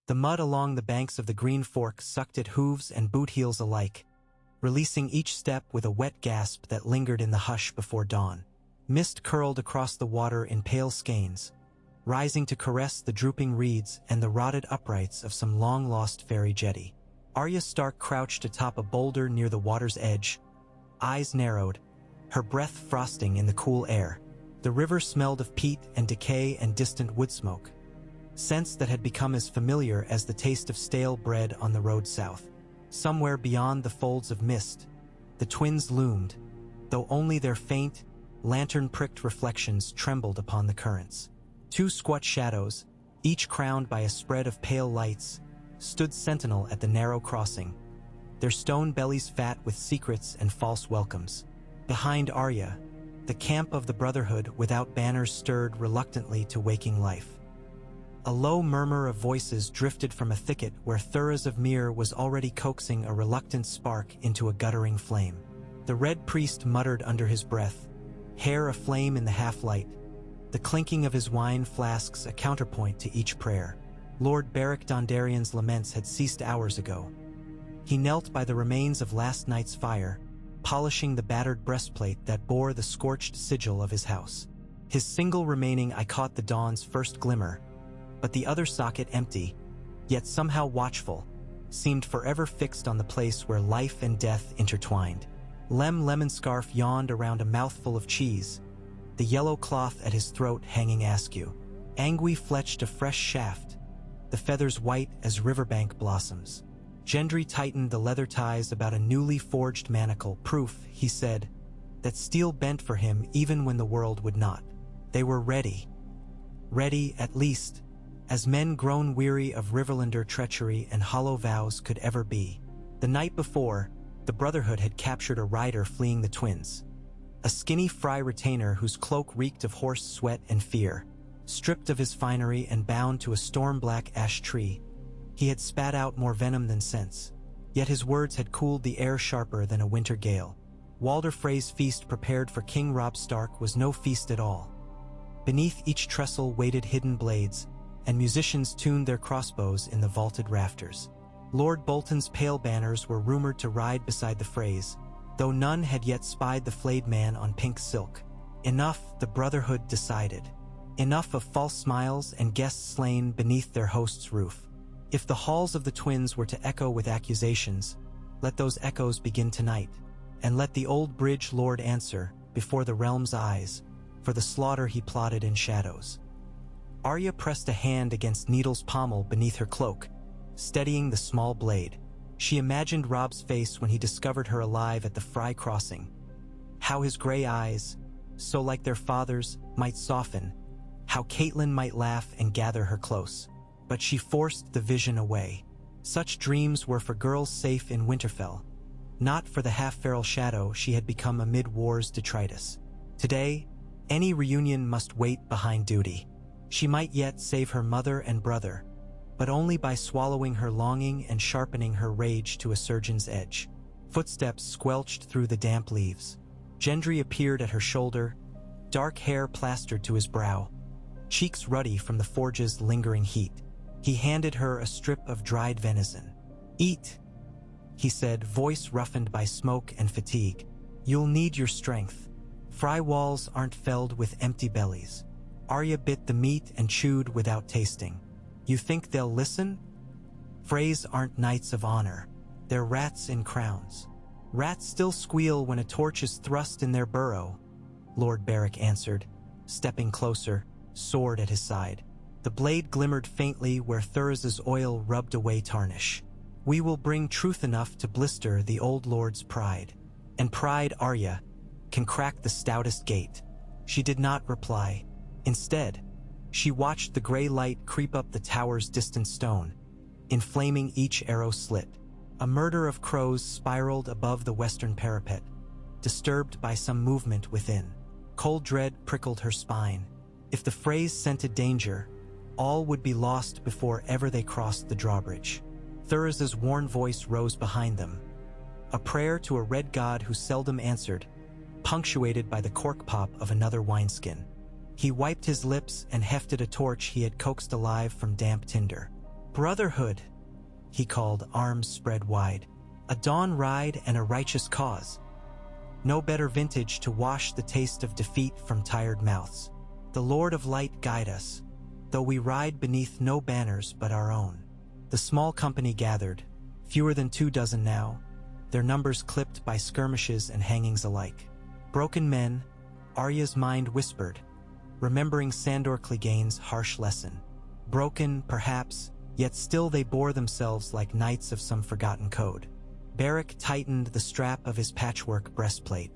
The mud along the banks of the Green Fork sucked at hooves and boot heels alike, releasing each step with a wet gasp that lingered in the hush before dawn. Mist curled across the water in pale skeins, rising to caress the drooping reeds and the rotted uprights of some long-lost fairy jetty. Arya Stark crouched atop a boulder near the water's edge, eyes narrowed, her breath frosting in the cool air. The river smelled of peat and decay and distant wood smoke, scents that had become as familiar as the taste of stale bread on the road south. Somewhere beyond the folds of mist, the twins loomed, though only their faint, lantern-pricked reflections trembled upon the currents. Two squat shadows, each crowned by a spread of pale lights, stood sentinel at the narrow crossing, their stone bellies fat with secrets and false welcomes. Behind Arya, the camp of the Brotherhood without banners stirred reluctantly to waking life. A low murmur of voices drifted from a thicket where Thuras of Myr was already coaxing a reluctant spark into a guttering flame. The Red Priest muttered under his breath, hair aflame in the half-light, the clinking of his wine flasks a counterpoint to each prayer. Lord Beric Dondarrion's laments had ceased hours ago. He knelt by the remains of last night's fire, polishing the battered breastplate that bore the scorched sigil of his house. His single remaining eye caught the dawn's first glimmer, but the other socket empty, yet somehow watchful, seemed forever fixed on the place where life and death intertwined. Lemon Scarf yawned around a mouthful of cheese, the yellow cloth at his throat hanging askew. Angui fletched a fresh shaft, the feathers white as riverbank blossoms. Gendry tightened the leather ties about a newly forged manacle, proof, he said, that steel bent for him even when the world would not. They were ready. Ready, at least, as men grown weary of Riverlander treachery and hollow vows could ever be. The night before, the Brotherhood had captured a rider fleeing the twins, a skinny Fry retainer whose cloak reeked of horse sweat and fear. Stripped of his finery and bound to a storm-black ash tree, he had spat out more venom than sense, yet his words had cooled the air sharper than a winter gale. Walder Frey's feast prepared for King Robb Stark was no feast at all. Beneath each trestle waited hidden blades, and musicians tuned their crossbows in the vaulted rafters. Lord Bolton's pale banners were rumored to ride beside the Freys, though none had yet spied the flayed man on pink silk. Enough, the Brotherhood decided. Enough of false smiles and guests slain beneath their host's roof. If the halls of the twins were to echo with accusations, let those echoes begin tonight, and let the old bridge lord answer, before the realm's eyes, for the slaughter he plotted in shadows. Arya pressed a hand against Needle's pommel beneath her cloak, steadying the small blade. She imagined Robb's face when he discovered her alive at the Fry crossing. How his gray eyes, so like their father's, might soften, how Catelyn might laugh and gather her close. But she forced the vision away. Such dreams were for girls safe in Winterfell, not for the half-feral shadow she had become amid war's detritus. Today, any reunion must wait behind duty. She might yet save her mother and brother, but only by swallowing her longing and sharpening her rage to a surgeon's edge. Footsteps squelched through the damp leaves. Gendry appeared at her shoulder, dark hair plastered to his brow, cheeks ruddy from the forge's lingering heat. He handed her a strip of dried venison. "Eat," he said, voice roughened by smoke and fatigue. "You'll need your strength. Fry walls aren't felled with empty bellies." Arya bit the meat and chewed without tasting. "You think they'll listen? Freys aren't knights of honor. They're rats in crowns. Rats still squeal when a torch is thrust in their burrow," Lord Beric answered, stepping closer, sword at his side. The blade glimmered faintly where Thurza's oil rubbed away tarnish. "We will bring truth enough to blister the old lord's pride. And pride, Arya, can crack the stoutest gate." She did not reply. Instead, she watched the gray light creep up the tower's distant stone, inflaming each arrow slit. A murder of crows spiraled above the western parapet, disturbed by some movement within. Cold dread prickled her spine. If the Freys scented danger, all would be lost before ever they crossed the drawbridge. Thurza's worn voice rose behind them, a prayer to a red god who seldom answered, punctuated by the cork pop of another wineskin. He wiped his lips and hefted a torch he had coaxed alive from damp tinder. Brotherhood, he called, arms spread wide. A dawn ride and a righteous cause. No better vintage to wash the taste of defeat from tired mouths. The Lord of Light guide us, though we ride beneath no banners but our own. The small company gathered, fewer than 24 now, their numbers clipped by skirmishes and hangings alike. Broken men, Arya's mind whispered, remembering Sandor Clegane's harsh lesson. Broken, perhaps, yet still they bore themselves like knights of some forgotten code. Beric tightened the strap of his patchwork breastplate.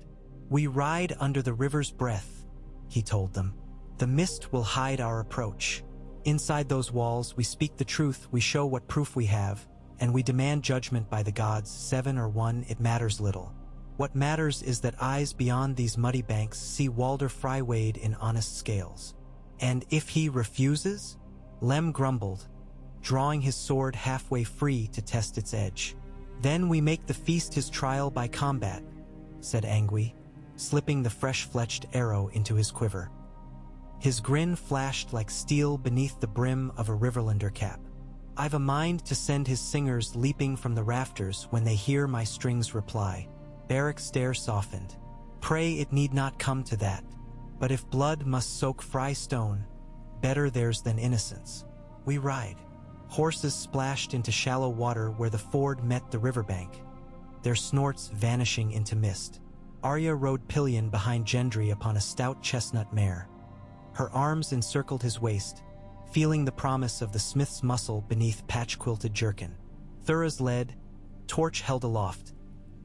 We ride under the river's breath, he told them. The mist will hide our approach. Inside those walls, we speak the truth, we show what proof we have, and we demand judgment by the gods, 7 or 1, it matters little. What matters is that eyes beyond these muddy banks see Walder Frey weighed in honest scales. And if he refuses? Lem grumbled, drawing his sword halfway free to test its edge. Then we make the feast his trial by combat, said Angui, slipping the fresh-fletched arrow into his quiver. His grin flashed like steel beneath the brim of a Riverlander cap. I've a mind to send his singers leaping from the rafters when they hear my strings reply. Beric's stare softened. Pray it need not come to that. But if blood must soak Frey stone, better theirs than innocence. We ride. Horses splashed into shallow water where the ford met the riverbank, their snorts vanishing into mist. Arya rode pillion behind Gendry upon a stout chestnut mare. Her arms encircled his waist, feeling the promise of the smith's muscle beneath patch-quilted jerkin. Thuras led, torch held aloft,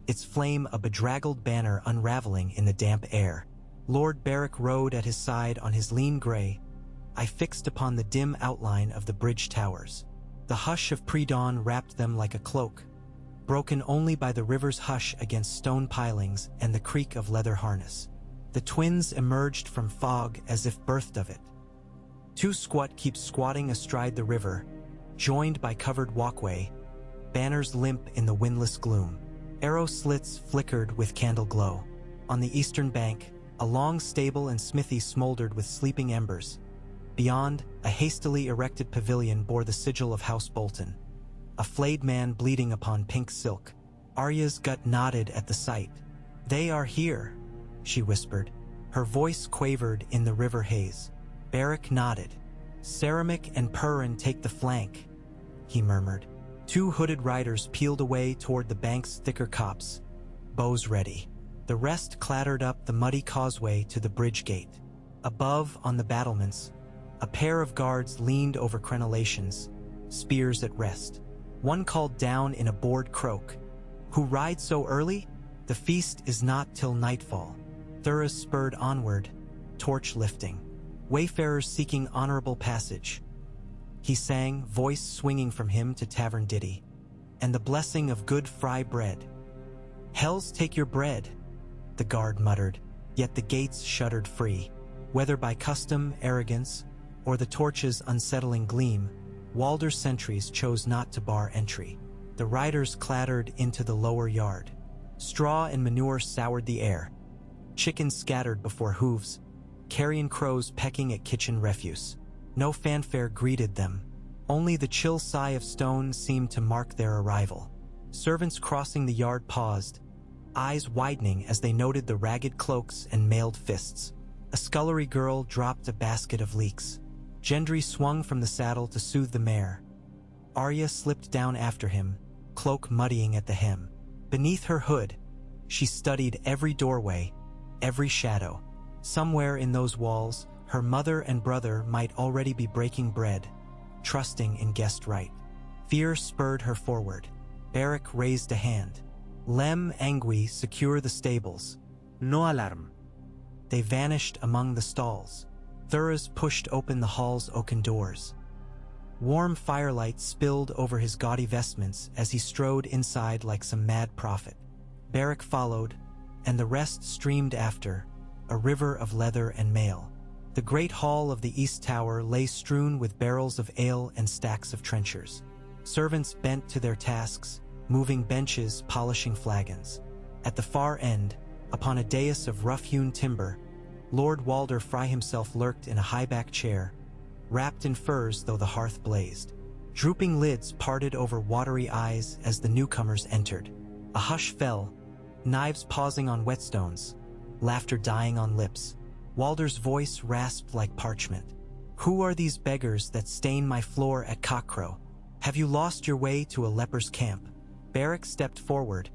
its flame a bedraggled banner unraveling in the damp air. Lord Beric rode at his side on his lean gray. I fixed upon the dim outline of the bridge towers. The hush of pre-dawn wrapped them like a cloak, broken only by the river's hush against stone pilings and the creak of leather harness. The twins emerged from fog as if birthed of it. Two squat keep squatting astride the river, joined by covered walkway, banners limp in the windless gloom. Arrow slits flickered with candle glow. On the eastern bank, a long stable and smithy smoldered with sleeping embers. Beyond, a hastily erected pavilion bore the sigil of House Bolton, a flayed man bleeding upon pink silk. Arya's gut nodded at the sight. They are here, she whispered. Her voice quavered in the river haze. Beric nodded. Ceramic and Perrin take the flank, he murmured. Two hooded riders peeled away toward the bank's thicker copse, bows ready. The rest clattered up the muddy causeway to the bridge gate. Above, on the battlements, a pair of guards leaned over crenellations, spears at rest. One called down in a bored croak, "Who rides so early? The feast is not till nightfall." Thuras spurred onward, torch lifting. Wayfarers seeking honorable passage. He sang, voice swinging from him to tavern ditty. And the blessing of good fry bread. "Hells take your bread," the guard muttered, yet the gates shuddered free. Whether by custom, arrogance, or the torch's unsettling gleam, Walder's sentries chose not to bar entry. The riders clattered into the lower yard. Straw and manure soured the air. Chickens scattered before hooves, carrion crows pecking at kitchen refuse. No fanfare greeted them. Only the chill sigh of stone seemed to mark their arrival. Servants crossing the yard paused, eyes widening as they noted the ragged cloaks and mailed fists. A scullery girl dropped a basket of leeks. Gendry swung from the saddle to soothe the mare. Arya slipped down after him, cloak muddying at the hem. Beneath her hood, she studied every doorway, every shadow. Somewhere in those walls, her mother and brother might already be breaking bread, trusting in guest right. Fear spurred her forward. Beric raised a hand. Lem Angui, secure the stables. No alarm. They vanished among the stalls. Thuras pushed open the hall's oaken doors. Warm firelight spilled over his gaudy vestments as he strode inside like some mad prophet. Beric followed, and the rest streamed after, a river of leather and mail. The great hall of the East Tower lay strewn with barrels of ale and stacks of trenchers. Servants bent to their tasks, moving benches, polishing flagons. At the far end, upon a dais of rough-hewn timber, Lord Walder Frey himself lurked in a high-backed chair, wrapped in furs though the hearth blazed. Drooping lids parted over watery eyes as the newcomers entered. A hush fell, knives pausing on whetstones, laughter dying on lips. Walder's voice rasped like parchment. "Who are these beggars that stain my floor at cockcrow? Have you lost your way to a leper's camp?" Beric stepped forward,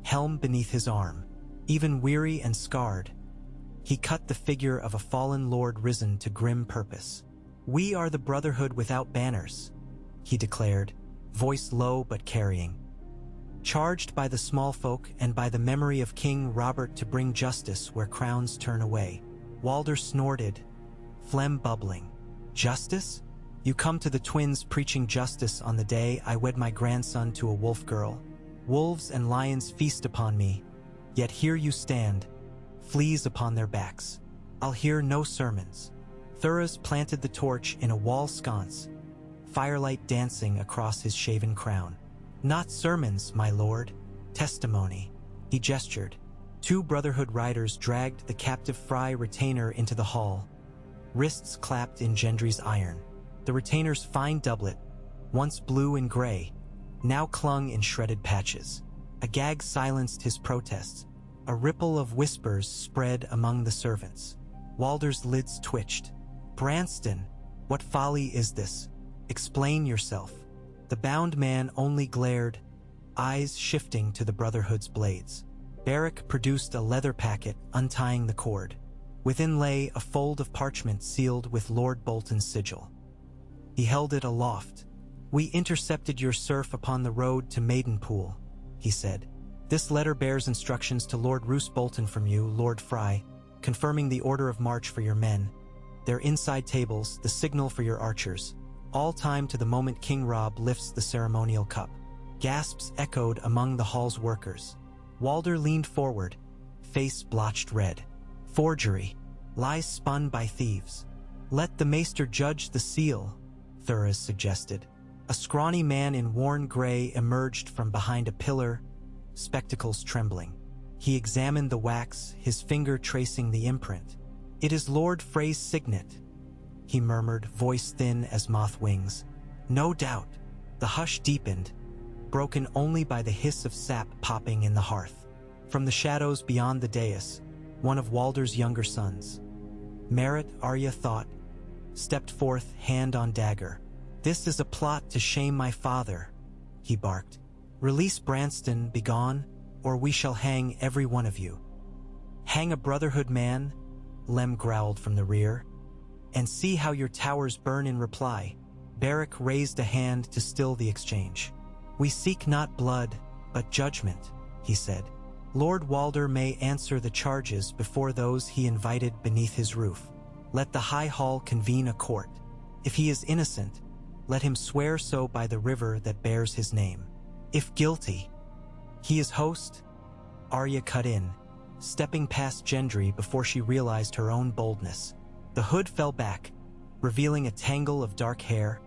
helm beneath his arm. Even weary and scarred, he cut the figure of a fallen lord risen to grim purpose. "We are the Brotherhood without banners," he declared, voice low but carrying. "Charged by the small folk and by the memory of King Robert to bring justice where crowns turn away." Walder snorted, phlegm bubbling. "Justice? You come to the twins preaching justice on the day I wed my grandson to a wolf girl. Wolves and lions feast upon me, yet here you stand, fleas upon their backs. I'll hear no sermons." Thuras planted the torch in a wall sconce, firelight dancing across his shaven crown. "Not sermons, my lord. Testimony." He gestured. Two Brotherhood riders dragged the captive Fry retainer into the hall, wrists clapped in Gendry's iron. The retainer's fine doublet, once blue and gray, now clung in shredded patches. A gag silenced his protests. A ripple of whispers spread among the servants. Walder's lids twitched. "Branston, what folly is this? Explain yourself." The bound man only glared, eyes shifting to the Brotherhood's blades. Beric produced a leather packet, untying the cord. Within lay a fold of parchment sealed with Lord Bolton's sigil. He held it aloft. "We intercepted your serf upon the road to Maidenpool," he said. "This letter bears instructions to Lord Roose Bolton from you, Lord Fry, confirming the order of march for your men, their inside tables, the signal for your archers, all time to the moment King Rob lifts the ceremonial cup." Gasps echoed among the hall's workers. Walder leaned forward, face blotched red. "Forgery. Lies spun by thieves." "Let the maester judge the seal," Thuras suggested. A scrawny man in worn gray emerged from behind a pillar, spectacles trembling. He examined the wax, his finger tracing the imprint. "It is Lord Frey's signet," he murmured, voice thin as moth wings. "No doubt." The hush deepened, broken only by the hiss of sap popping in the hearth. From the shadows beyond the dais, one of Walder's younger sons, Merritt, Arya thought, stepped forth, hand on dagger. "This is a plot to shame my father," he barked. "Release Branston, begone, or we shall hang every one of you." "Hang a Brotherhood man?" Lem growled from the rear. "And see how your towers burn in reply." Beric raised a hand to still the exchange. "We seek not blood, but judgment," he said. "Lord Walder may answer the charges before those he invited beneath his roof. Let the High Hall convene a court. If he is innocent, let him swear so by the river that bears his name. If guilty, he is host." Arya cut in, stepping past Gendry before she realized her own boldness. The hood fell back, revealing a tangle of dark hair,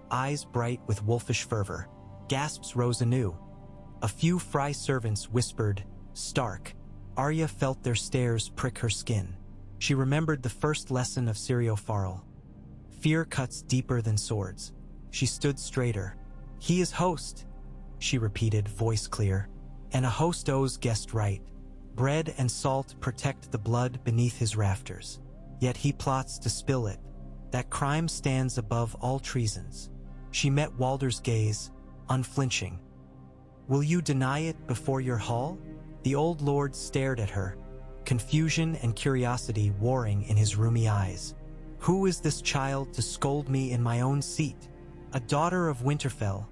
eyes bright with wolfish fervor. Gasps rose anew. A few Fry servants whispered, "Stark." Arya felt their stares prick her skin. She remembered the first lesson of Sirio Farrell. Fear cuts deeper than swords. She stood straighter. "He is host," she repeated, voice clear. "And a host owes guest right. Bread and salt protect the blood beneath his rafters. Yet he plots to spill it. That crime stands above all treasons." She met Walder's gaze, unflinching. "Will you deny it before your hall?" The old lord stared at her, confusion and curiosity warring in his rheumy eyes. "Who is this child to scold me in my own seat?" "A daughter of Winterfell,"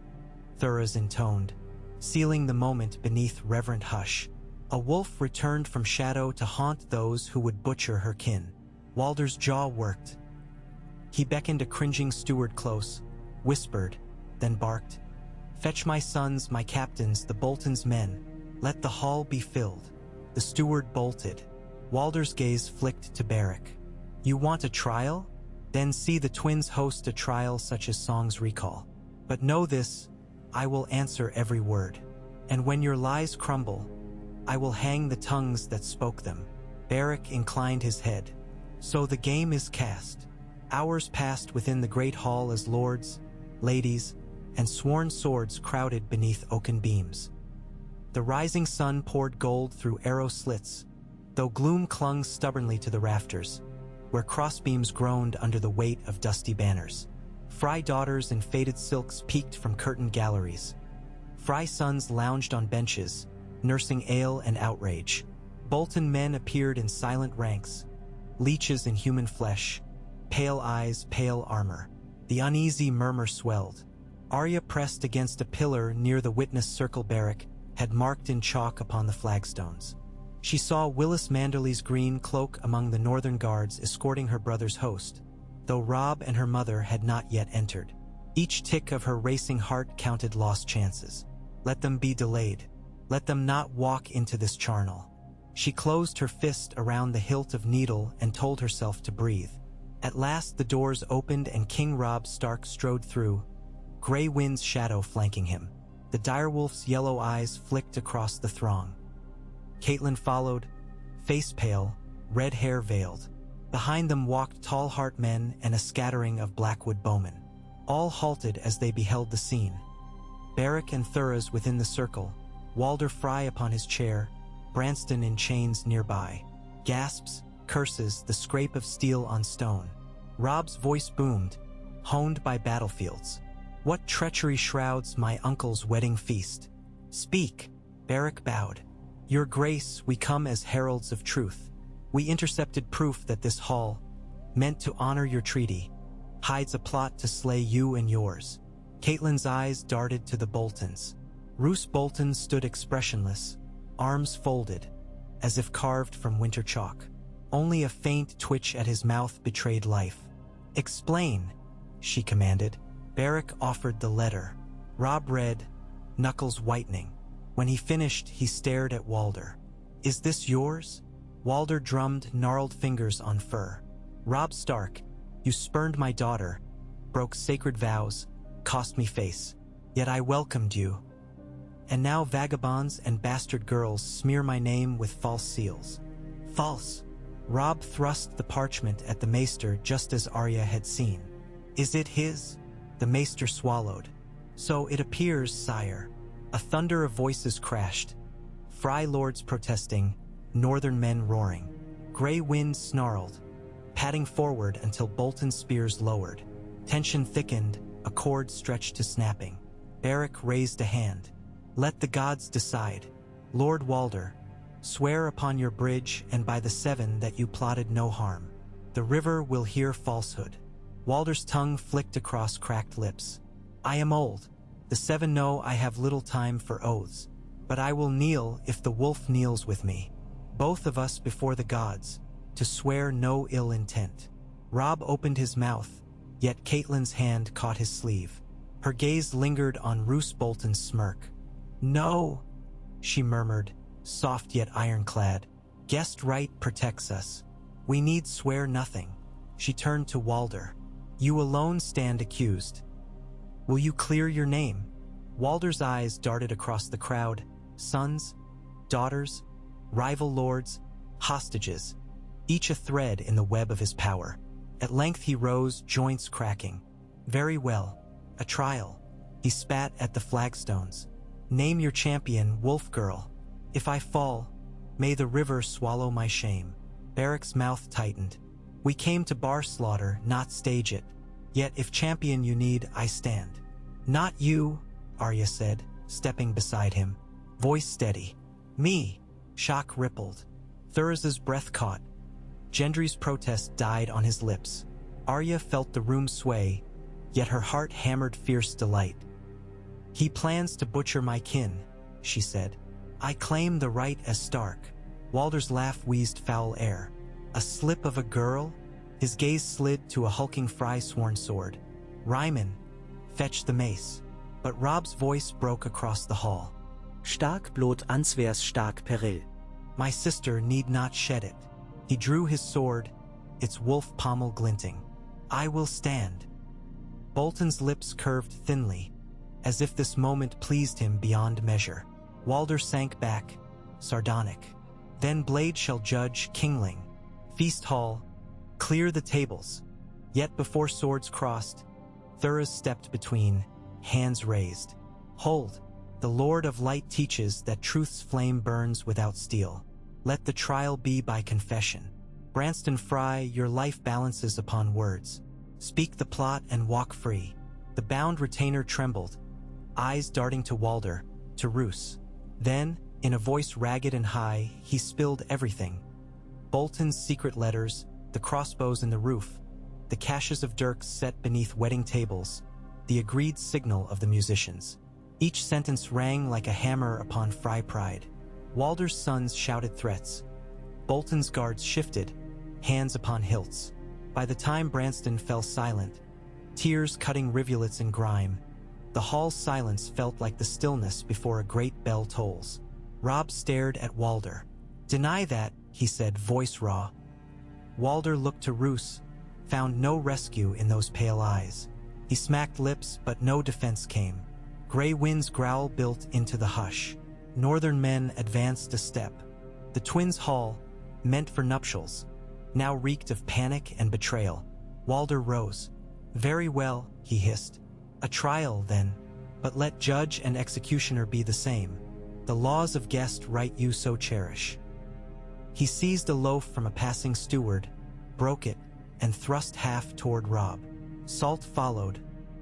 Thuras intoned, sealing the moment beneath reverent hush. "A wolf returned from shadow to haunt those who would butcher her kin." Walder's jaw worked. He beckoned a cringing steward close, whispered, then barked, "Fetch my sons, my captains, the Bolton's men. Let the hall be filled." The steward bolted. Walder's gaze flicked to Beric. "You want a trial? Then see the twins host a trial such as songs recall. But know this, I will answer every word. And when your lies crumble, I will hang the tongues that spoke them." Beric inclined his head. "So the game is cast." Hours passed within the great hall as lords, ladies, and sworn swords crowded beneath oaken beams. The rising sun poured gold through arrow slits, though gloom clung stubbornly to the rafters, where crossbeams groaned under the weight of dusty banners. Fry daughters in faded silks peeked from curtained galleries. Fry sons lounged on benches, nursing ale and outrage. Bolton men appeared in silent ranks, leeches in human flesh, pale eyes, pale armor. The uneasy murmur swelled. Arya, pressed against a pillar near the witness circle barrack, had marked in chalk upon the flagstones. She saw Willis Manderly's green cloak among the northern guards escorting her brother's host, though Robb and her mother had not yet entered. Each tick of her racing heart counted lost chances. Let them be delayed. Let them not walk into this charnel. She closed her fist around the hilt of needle and told herself to breathe. At last the doors opened and King Robb Stark strode through, Grey Wind's shadow flanking him. The direwolf's yellow eyes flicked across the throng. Catelyn followed, face pale, red hair veiled. Behind them walked tall Hart men and a scattering of Blackwood bowmen. All halted as they beheld the scene. Beric and Thuras within the circle, Walder Frey upon his chair, Branston in chains nearby. Gasps, curses, the scrape of steel on stone. Robb's voice boomed, honed by battlefields. What treachery shrouds my uncle's wedding feast? Speak. Beric bowed. Your Grace, we come as heralds of truth. We intercepted proof that this hall, meant to honor your treaty, hides a plot to slay you and yours. Catelyn's eyes darted to the Boltons. Roose Bolton stood expressionless, arms folded, as if carved from winter chalk. Only a faint twitch at his mouth betrayed life. Explain, she commanded. Beric offered the letter. Robb read, knuckles whitening. When he finished, he stared at Walder. Is this yours? Walder drummed gnarled fingers on fur. Robb Stark, you spurned my daughter, broke sacred vows, cost me face. Yet I welcomed you. And now vagabonds and bastard girls smear my name with false seals. False. Robb thrust the parchment at the maester just as Arya had seen. Is it his? The maester swallowed. So it appears, sire. A thunder of voices crashed. Fry lords protesting, northern men roaring. Grey Wind snarled, padding forward until Bolton's spears lowered. Tension thickened, a cord stretched to snapping. Beric raised a hand. Let the gods decide. Lord Walder, swear upon your bridge and by the seven that you plotted no harm. The river will hear falsehood. Walder's tongue flicked across cracked lips. I am old. The seven know I have little time for oaths. But I will kneel if the wolf kneels with me. Both of us before the gods, to swear no ill intent. Robb opened his mouth, yet Catelyn's hand caught his sleeve. Her gaze lingered on Roose Bolton's smirk. No, she murmured, soft yet ironclad. Guest right protects us. We need swear nothing. She turned to Walder. You alone stand accused. Will you clear your name? Walder's eyes darted across the crowd. Sons, daughters, rival lords, hostages, each a thread in the web of his power. At length he rose, joints cracking. Very well, a trial. He spat at the flagstones. Name your champion, Wolf Girl. If I fall, may the river swallow my shame. Beric's mouth tightened. We came to bar slaughter, not stage it. Yet if champion you need, I stand. Not you, Arya said, stepping beside him. Voice steady. Me. Shock rippled. Thuras's breath caught. Gendry's protest died on his lips. Arya felt the room sway, yet her heart hammered fierce delight. He plans to butcher my kin, she said. I claim the right as Stark. Walder's laugh wheezed foul air. A slip of a girl? His gaze slid to a hulking Fry-sworn sword. Ryman, fetch the mace. But Robb's voice broke across the hall. Stark blot answers stark peril. My sister need not shed it. He drew his sword, its wolf pommel glinting. I will stand. Bolton's lips curved thinly, as if this moment pleased him beyond measure. Walder sank back, sardonic. Then blade shall judge, kingling. Feast hall, clear the tables. Yet before swords crossed, Thuras stepped between, hands raised. Hold! The Lord of Light teaches that truth's flame burns without steel. Let the trial be by confession. Branston Fry, your life balances upon words. Speak the plot and walk free. The bound retainer trembled, eyes darting to Walder, to Roose. Then, in a voice ragged and high, he spilled everything. Bolton's secret letters, the crossbows in the roof, the caches of dirks set beneath wedding tables, the agreed signal of the musicians. Each sentence rang like a hammer upon Fry pride. Walder's sons shouted threats. Bolton's guards shifted, hands upon hilts. By the time Branston fell silent, tears cutting rivulets in grime, the hall's silence felt like the stillness before a great bell tolls. Robb stared at Walder. "Deny that," he said, voice raw. Walder looked to Roose, found no rescue in those pale eyes. He smacked lips, but no defense came. Gray Wind's growl built into the hush. Northern men advanced a step. The twins' hall, meant for nuptials, now reeked of panic and betrayal. Walder rose. "Very well," he hissed. "A trial, then. But let judge and executioner be the same. The laws of guest right you so cherish." He seized a loaf from a passing steward, broke it, and thrust half toward Robb. Salt followed,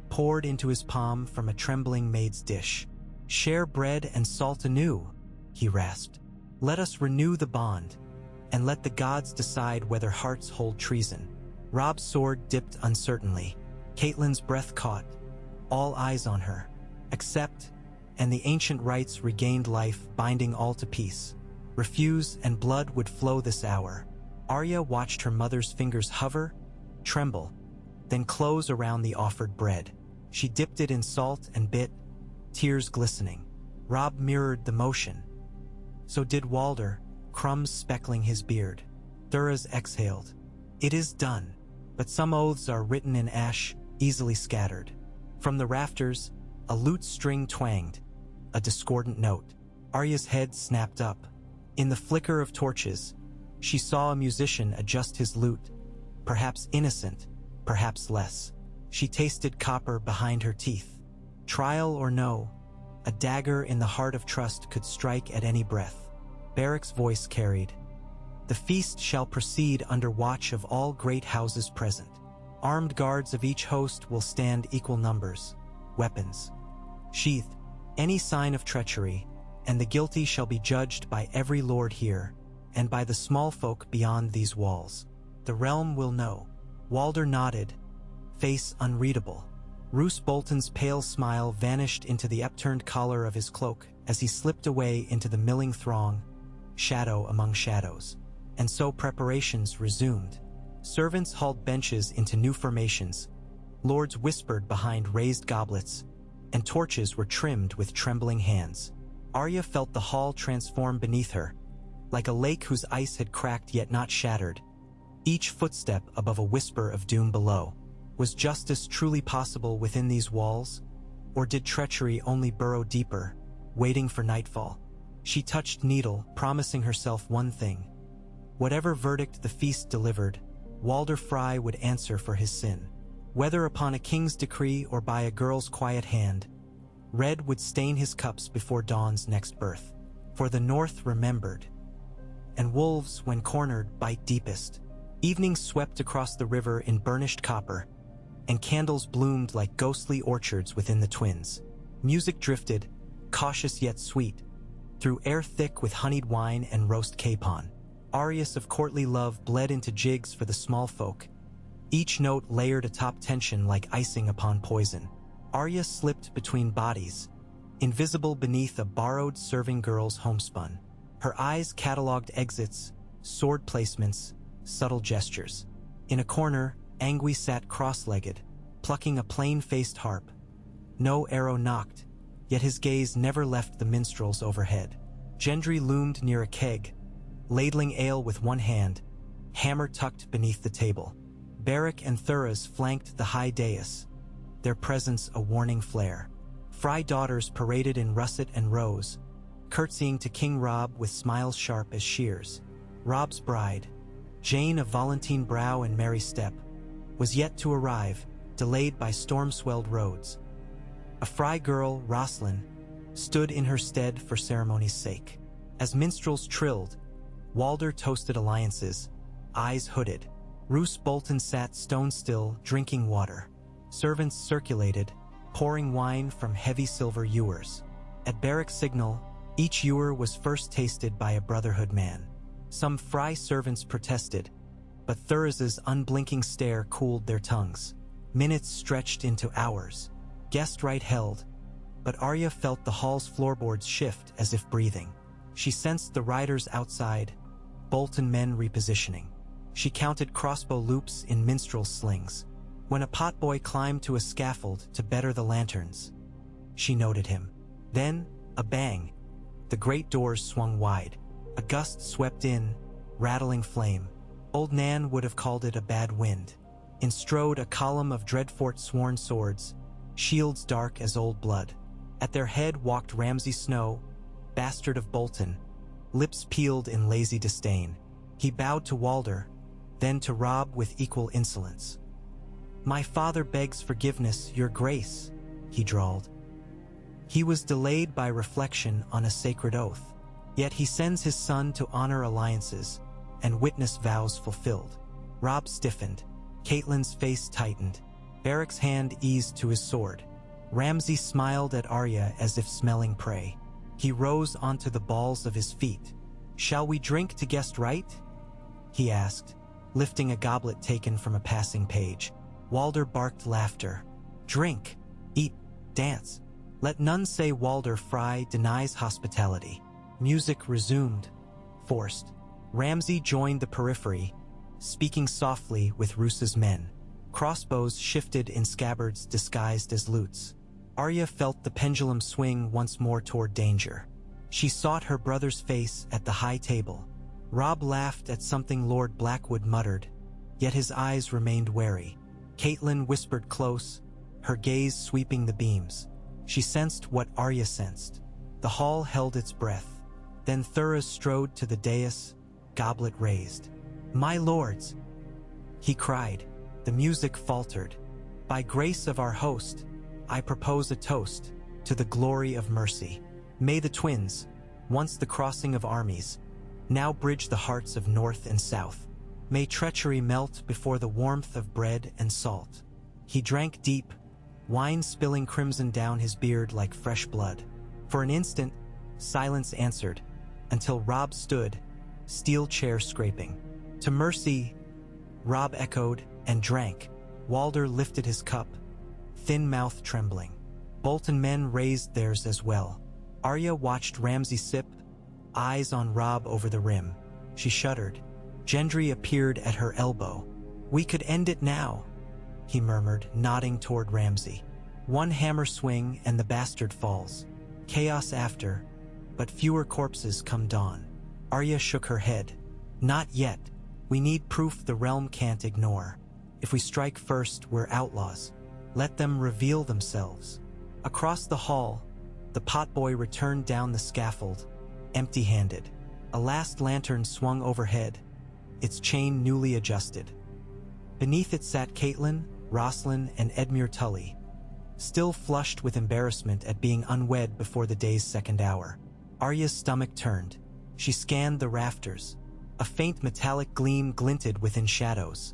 poured into his palm from a trembling maid's dish. "Share bread and salt anew," he rasped. "Let us renew the bond, and let the gods decide whether hearts hold treason." Robb's sword dipped uncertainly. Caitlyn's breath caught, all eyes on her. Accept, and the ancient rites regained life, binding all to peace. Refuse, and blood would flow this hour. Arya watched her mother's fingers hover, tremble, then close around the offered bread. She dipped it in salt and bit, tears glistening. Robb mirrored the motion. So did Walder, crumbs speckling his beard. Thuras exhaled. "It is done. But some oaths are written in ash, easily scattered." From the rafters, a lute string twanged, a discordant note. Arya's head snapped up. In the flicker of torches, she saw a musician adjust his lute, perhaps innocent, perhaps less. She tasted copper behind her teeth. Trial or no, a dagger in the heart of trust could strike at any breath. Barrack's voice carried. "The feast shall proceed under watch of all great houses present. Armed guards of each host will stand equal numbers, weapons sheathed. Any sign of treachery, and the guilty shall be judged by every lord here, and by the small folk beyond these walls. The realm will know." Walder nodded, face unreadable. Roose Bolton's pale smile vanished into the upturned collar of his cloak as he slipped away into the milling throng, shadow among shadows. And so preparations resumed. Servants hauled benches into new formations, lords whispered behind raised goblets, and torches were trimmed with trembling hands. Arya felt the hall transform beneath her, like a lake whose ice had cracked yet not shattered, each footstep above a whisper of doom below. Was justice truly possible within these walls, or did treachery only burrow deeper, waiting for nightfall? She touched Needle, promising herself one thing. Whatever verdict the feast delivered, Walder Fry would answer for his sin. Whether upon a king's decree or by a girl's quiet hand, red would stain his cups before dawn's next birth. For the North remembered. And wolves, when cornered, bite deepest. Evening swept across the river in burnished copper, and candles bloomed like ghostly orchards within the twins. Music drifted, cautious yet sweet, through air thick with honeyed wine and roast capon. Arias of courtly love bled into jigs for the small folk, each note layered atop tension like icing upon poison. Arya slipped between bodies, invisible beneath a borrowed serving girl's homespun. Her eyes cataloged exits, sword placements, subtle gestures. In a corner, Angui sat cross-legged, plucking a plain-faced harp. No arrow knocked, yet his gaze never left the minstrels overhead. Gendry loomed near a keg, ladling ale with one hand, hammer tucked beneath the table. Barrack and Thuras flanked the high dais, their presence a warning flare. Fry daughters paraded in russet and rose, curtsying to King Robb with smiles sharp as shears. Robb's bride, Jane of Volantine brow and merry step, was yet to arrive, delayed by storm-swelled roads. A fry girl, Rosalind, stood in her stead for ceremony's sake. As minstrels trilled, Walder toasted alliances, eyes hooded. Roose Bolton sat stone-still, drinking water. Servants circulated, pouring wine from heavy silver ewers. At Barrack's signal, each ewer was first tasted by a Brotherhood man. Some fry servants protested, but Thuris's unblinking stare cooled their tongues. Minutes stretched into hours. Guest right held, but Arya felt the hall's floorboards shift as if breathing. She sensed the riders outside, Bolton men repositioning. She counted crossbow loops in minstrel slings. When a potboy climbed to a scaffold to better the lanterns, she noted him. Then, a bang. The great doors swung wide. A gust swept in, rattling flame. Old Nan would have called it a bad wind. In strode a column of Dreadfort sworn swords, shields dark as old blood. At their head walked Ramsay Snow, bastard of Bolton, lips peeled in lazy disdain. He bowed to Walder, then to Robb with equal insolence. "My father begs forgiveness, your grace," he drawled. He was delayed by reflection on a sacred oath, yet he sends his son to honor alliances and witness vows fulfilled. Robb stiffened. Caitlyn's face tightened. Barrack's hand eased to his sword. Ramsay smiled at Arya as if smelling prey. He rose onto the balls of his feet. "Shall we drink to guest right?" he asked, lifting a goblet taken from a passing page. Walder barked laughter. "Drink, eat, dance. Let none say Walder Fry denies hospitality." Music resumed, forced. Ramsay joined the periphery, speaking softly with Roose's men. Crossbows shifted in scabbards disguised as lutes. Arya felt the pendulum swing once more toward danger. She sought her brother's face at the high table. Robb laughed at something Lord Blackwood muttered, yet his eyes remained wary. Caitlyn whispered close, her gaze sweeping the beams. She sensed what Arya sensed. The hall held its breath. Then Thuris strode to the dais, goblet raised. "My lords," he cried. The music faltered. "By grace of our host, I propose a toast to the glory of mercy. May the twins, once the crossing of armies, now bridge the hearts of north and south. May treachery melt before the warmth of bread and salt." He drank deep, wine spilling crimson down his beard like fresh blood. For an instant, silence answered, until Robb stood, steel chair scraping. "To mercy," Robb echoed, and drank. Walder lifted his cup, thin mouth trembling. Bolton men raised theirs as well. Arya watched Ramsay sip, eyes on Robb over the rim. She shuddered. Gendry appeared at her elbow. "We could end it now," he murmured, nodding toward Ramsay. "One hammer swing and the bastard falls. Chaos after, but fewer corpses come dawn." Arya shook her head. "Not yet. We need proof the realm can't ignore. If we strike first, we're outlaws. Let them reveal themselves." Across the hall, the potboy returned down the scaffold, empty-handed. A last lantern swung overhead, its chain newly adjusted. Beneath it sat Caitlyn, Rosalind, and Edmure Tully, still flushed with embarrassment at being unwed before the day's second hour. Arya's stomach turned. She scanned the rafters. A faint metallic gleam glinted within shadows.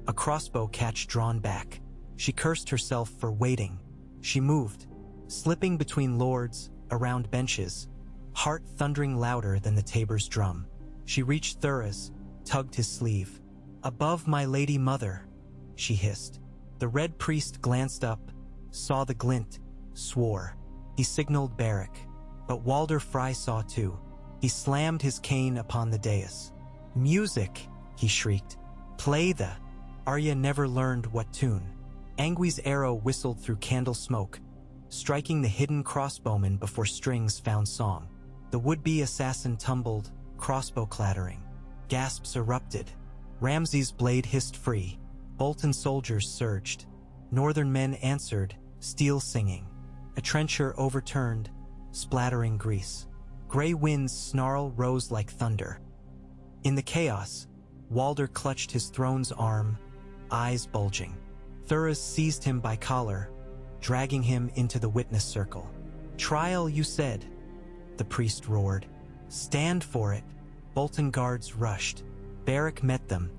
A crossbow catch drawn back. She cursed herself for waiting. She moved, slipping between lords, around benches, heart thundering louder than the tabor's drum. She reached Thuris, tugged his sleeve. "Above my lady mother," she hissed. The red priest glanced up, saw the glint, swore. He signaled Barrack. But Walder Fry saw too. He slammed his cane upon the dais. "Music!" he shrieked. "Play the—" Arya never learned what tune. Angui's arrow whistled through candle smoke, striking the hidden crossbowman before strings found song. The would-be assassin tumbled, crossbow clattering. Gasps erupted. Ramsay's blade hissed free. Bolton soldiers surged. Northern men answered, steel singing. A trencher overturned, splattering grease. Gray wind's snarl rose like thunder. In the chaos, Walder clutched his throne's arm, eyes bulging. Thuris seized him by collar, dragging him into the witness circle. "Trial, you said," the priest roared. "Stand for it." Bolton guards rushed. Beric met them,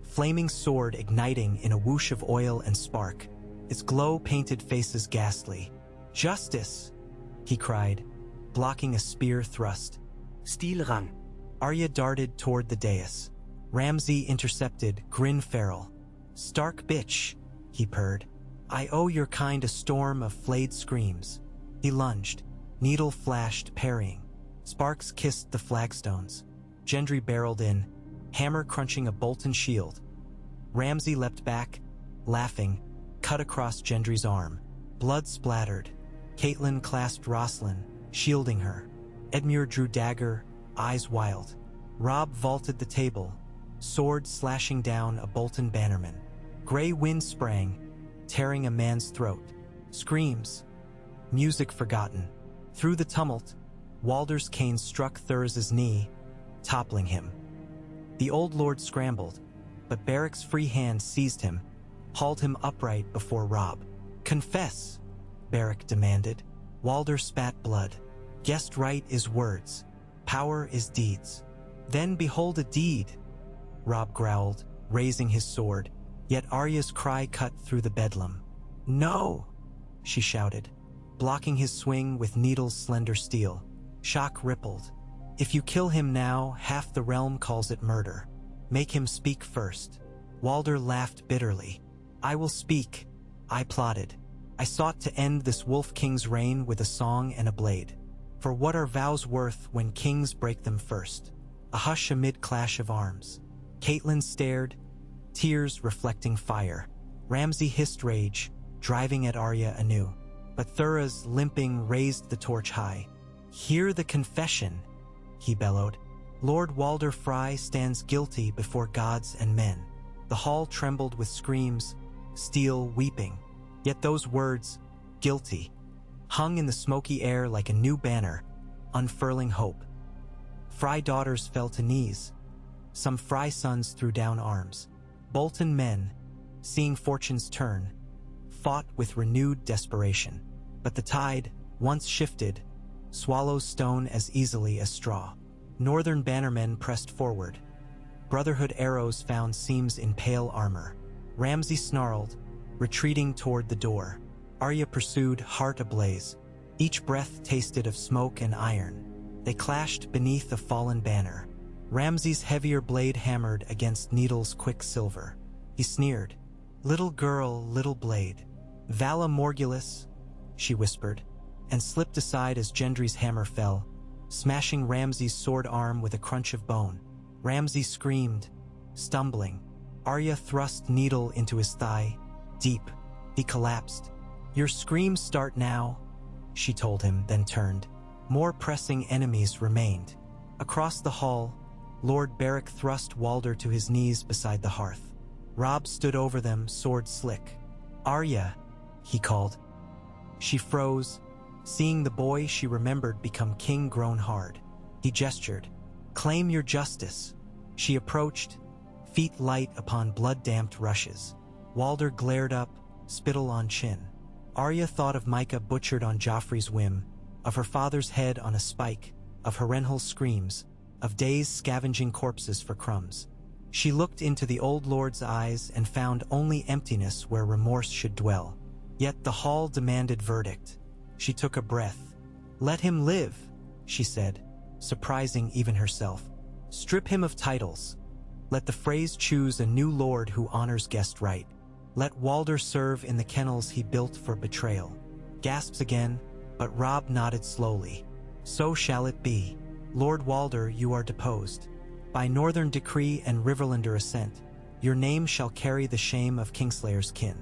flaming sword igniting in a whoosh of oil and spark, its glow painted faces ghastly. "Justice!" he cried, blocking a spear thrust. Stilrang. Arya darted toward the dais. Ramsay intercepted, grin feral. "Stark bitch," he purred. "I owe your kind a storm of flayed screams." He lunged. Needle flashed, parrying. Sparks kissed the flagstones. Gendry barreled in, hammer crunching a Bolton shield. Ramsay leapt back, laughing, cut across Gendry's arm. Blood splattered. Catelyn clasped Rosalind, shielding her. Edmure drew dagger, eyes wild. Robb vaulted the table, sword slashing down a Bolton bannerman. Grey wind sprang, tearing a man's throat. Screams. Music forgotten. Through the tumult, Walder's cane struck Thurs's knee, toppling him. The old lord scrambled, but Beric's free hand seized him, hauled him upright before Robb. "Confess," Beric demanded. Walder spat blood. "Guessed right is words. Power is deeds." "Then behold a deed," Robb growled, raising his sword, yet Arya's cry cut through the bedlam. "No!" she shouted, blocking his swing with Needle's slender steel. Shock rippled. "If you kill him now, half the realm calls it murder. Make him speak first." Walder laughed bitterly. "I will speak," I plotted. "I sought to end this Wolf King's reign with a song and a blade. For what are vows worth when kings break them first?" A hush amid clash of arms. Catelyn stared, tears reflecting fire. Ramsay hissed rage, driving at Arya anew. But Thuras, limping, raised the torch high. "Hear the confession," he bellowed. "Lord Walder Frey stands guilty before gods and men." The hall trembled with screams, steel weeping. Yet those words, "guilty," hung in the smoky air like a new banner, unfurling hope. Frey daughters fell to knees. Some Frey sons threw down arms. Bolton men, seeing fortunes turn, fought with renewed desperation. But the tide, once shifted, swallows stone as easily as straw. Northern bannermen pressed forward. Brotherhood arrows found seams in pale armor. Ramsay snarled, retreating toward the door. Arya pursued, heart ablaze. Each breath tasted of smoke and iron. They clashed beneath a fallen banner. Ramsay's heavier blade hammered against Needle's quick silver. He sneered. "Little girl, little blade." "Vala Morgulus," she whispered, and slipped aside as Gendry's hammer fell, smashing Ramsay's sword arm with a crunch of bone. Ramsay screamed, stumbling. Arya thrust Needle into his thigh, deep. He collapsed. "Your screams start now," she told him, then turned. More pressing enemies remained. Across the hall, Lord Beric thrust Walder to his knees beside the hearth. Robb stood over them, sword slick. "Arya," he called. She froze, seeing the boy she remembered become king grown hard. He gestured. "Claim your justice." She approached, feet light upon blood-damped rushes. Walder glared up, spittle on chin. Arya thought of Micah butchered on Joffrey's whim, of her father's head on a spike, of Harrenhal's screams, of days scavenging corpses for crumbs. She looked into the old lord's eyes and found only emptiness where remorse should dwell. Yet the hall demanded verdict. She took a breath. "Let him live," she said, surprising even herself. "Strip him of titles. Let the phrase choose a new lord who honors guest right. Let Walder serve in the kennels he built for betrayal." Gasps again, but Robb nodded slowly. "So shall it be. Lord Walder, you are deposed. By northern decree and Riverlander assent, your name shall carry the shame of Kingslayer's kin.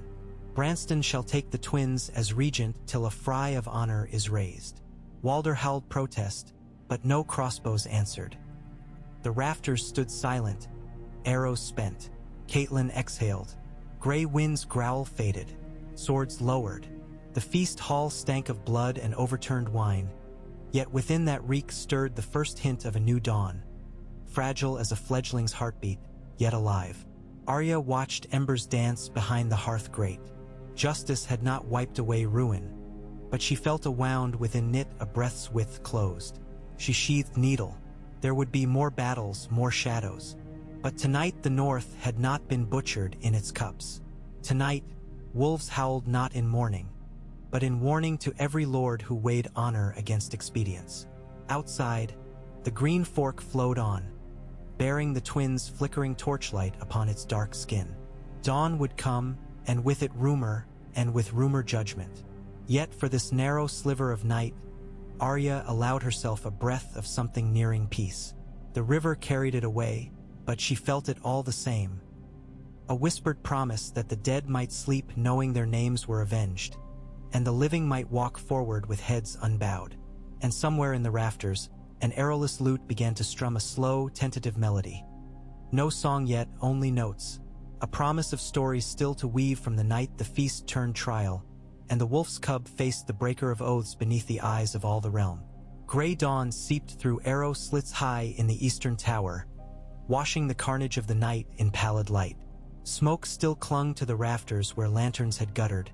Branston shall take the twins as regent till a fry of honor is raised." Walder howled protest, but no crossbows answered. The rafters stood silent, arrows spent. Catelyn exhaled. Gray wind's growl faded. Swords lowered. The feast hall stank of blood and overturned wine. Yet within that reek stirred the first hint of a new dawn. Fragile as a fledgling's heartbeat, yet alive. Arya watched embers dance behind the hearth grate. Justice had not wiped away ruin, but she felt a wound within it a breath's width closed. She sheathed needle. There would be more battles, more shadows. But tonight the North had not been butchered in its cups. Tonight, wolves howled not in mourning, but in warning to every lord who weighed honor against expedience. Outside, the green fork flowed on, bearing the twins' flickering torchlight upon its dark skin. Dawn would come, and with it rumor, and with rumor judgment. Yet for this narrow sliver of night, Arya allowed herself a breath of something nearing peace. The river carried it away, but she felt it all the same. A whispered promise that the dead might sleep knowing their names were avenged, and the living might walk forward with heads unbowed. And somewhere in the rafters, an arrowless lute began to strum a slow, tentative melody. No song yet, only notes. A promise of stories still to weave from the night the feast turned trial, and the wolf's cub faced the breaker of oaths beneath the eyes of all the realm. Gray dawn seeped through arrow slits high in the eastern tower, washing the carnage of the night in pallid light. Smoke still clung to the rafters where lanterns had guttered,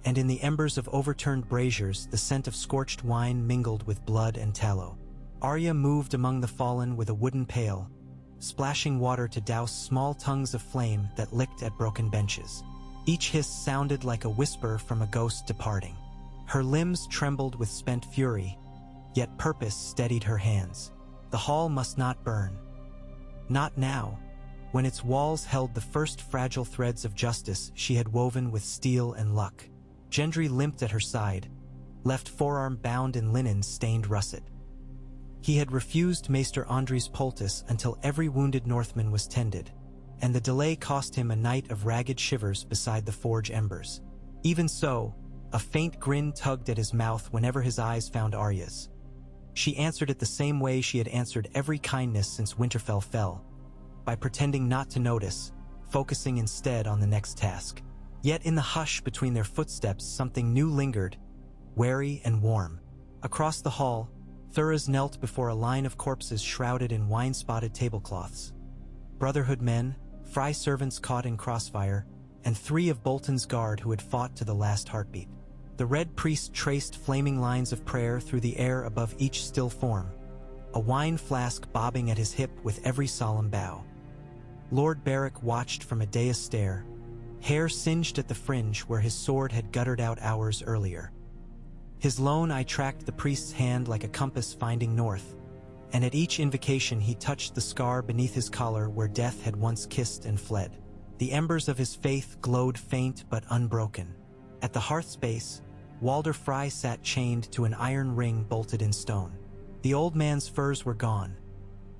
and in the embers of overturned braziers the scent of scorched wine mingled with blood and tallow. Arya moved among the fallen with a wooden pail, splashing water to douse small tongues of flame that licked at broken benches. Each hiss sounded like a whisper from a ghost departing. Her limbs trembled with spent fury, yet purpose steadied her hands. The hall must not burn. Not now, when its walls held the first fragile threads of justice she had woven with steel and luck. Gendry limped at her side, left forearm bound in linen stained russet. He had refused Maester Andry's poultice until every wounded Northman was tended, and the delay cost him a night of ragged shivers beside the forge embers. Even so, a faint grin tugged at his mouth whenever his eyes found Arya's. She answered it the same way she had answered every kindness since Winterfell fell, by pretending not to notice, focusing instead on the next task. Yet in the hush between their footsteps something new lingered, wary and warm. Across the hall, Thuras knelt before a line of corpses shrouded in wine-spotted tablecloths. Brotherhood men, Fry servants caught in crossfire, and 3 of Bolton's guard who had fought to the last heartbeat. The Red Priest traced flaming lines of prayer through the air above each still form, a wine flask bobbing at his hip with every solemn bow. Lord Beric watched from a dais stair, hair singed at the fringe where his sword had guttered out hours earlier. His lone eye tracked the priest's hand like a compass finding north, and at each invocation he touched the scar beneath his collar where death had once kissed and fled. The embers of his faith glowed faint but unbroken. At the hearth's base, Walder Frye sat chained to an iron ring bolted in stone. The old man's furs were gone,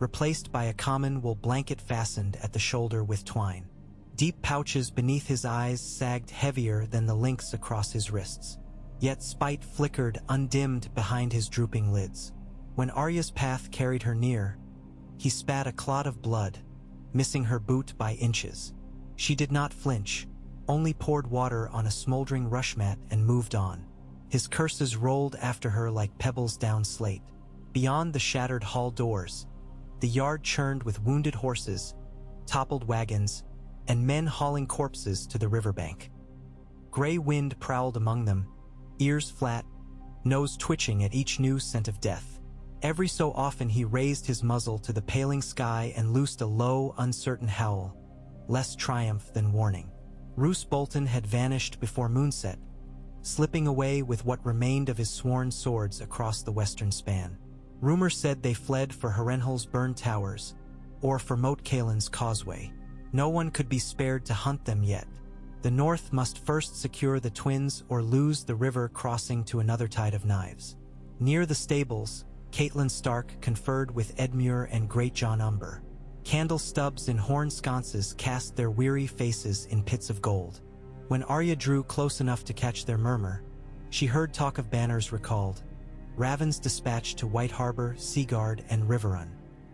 replaced by a common wool blanket fastened at the shoulder with twine. Deep pouches beneath his eyes sagged heavier than the links across his wrists. Yet spite flickered undimmed behind his drooping lids. When Arya's path carried her near, he spat a clot of blood, missing her boot by inches. She did not flinch, only poured water on a smoldering rush mat and moved on. His curses rolled after her like pebbles down slate. Beyond the shattered hall doors, the yard churned with wounded horses, toppled wagons, and men hauling corpses to the riverbank. Gray wind prowled among them, ears flat, nose twitching at each new scent of death. Every so often he raised his muzzle to the paling sky and loosed a low, uncertain howl, less triumph than warning. Roose Bolton had vanished before moonset, slipping away with what remained of his sworn swords across the western span. Rumor said they fled for Harrenhal's burned towers, or for Moat Caelin's causeway. No one could be spared to hunt them yet. The North must first secure the twins or lose the river crossing to another tide of knives. Near the stables, Catelyn Stark conferred with Edmure and Great John Umber. Candle stubs in horn sconces cast their weary faces in pits of gold. When Arya drew close enough to catch their murmur, she heard talk of banners recalled, ravens dispatched to White Harbor, Seaguard, and Riverrun.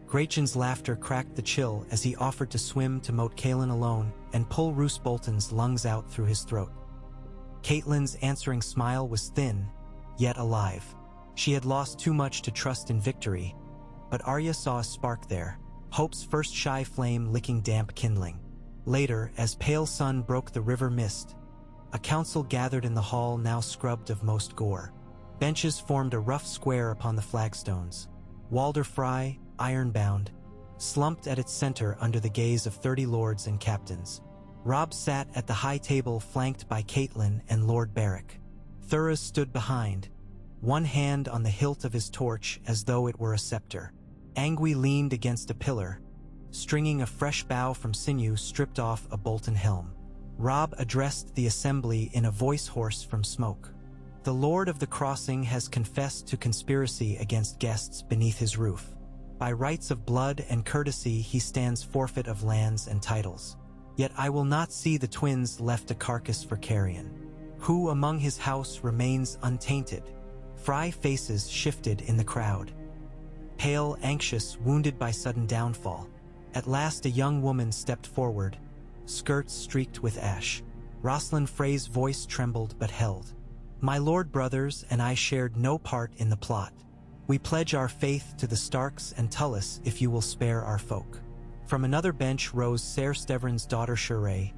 Greatjon's laughter cracked the chill as he offered to swim to Moat Cailin alone and pull Roose Bolton's lungs out through his throat. Catelyn's answering smile was thin, yet alive. She had lost too much to trust in victory, but Arya saw a spark there, hope's first shy flame licking damp kindling. Later, as pale sun broke the river mist, A council gathered in the hall now scrubbed of most gore. Benches formed a rough square upon the flagstones. Walder Frye, iron-bound, slumped at its center under the gaze of 30 lords and captains. Robb sat at the high table flanked by Caitlin and Lord Beric. Thuras stood behind, one hand on the hilt of his torch as though it were a scepter. Angui leaned against a pillar, stringing a fresh bough from sinew stripped off a Bolton helm. Robb addressed the assembly in a voice hoarse from smoke. The Lord of the Crossing has confessed to conspiracy against guests beneath his roof. By rights of blood and courtesy he stands forfeit of lands and titles. Yet I will not see the twins left a carcass for carrion. Who among his house remains untainted? Frye faces shifted in the crowd. Pale, anxious, wounded by sudden downfall. At last a young woman stepped forward, skirts streaked with ash. Rosalind Frey's voice trembled but held. My lord brothers and I shared no part in the plot. We pledge our faith to the Starks and Tullis if you will spare our folk. From another bench rose Ser Stevran's daughter Sheree,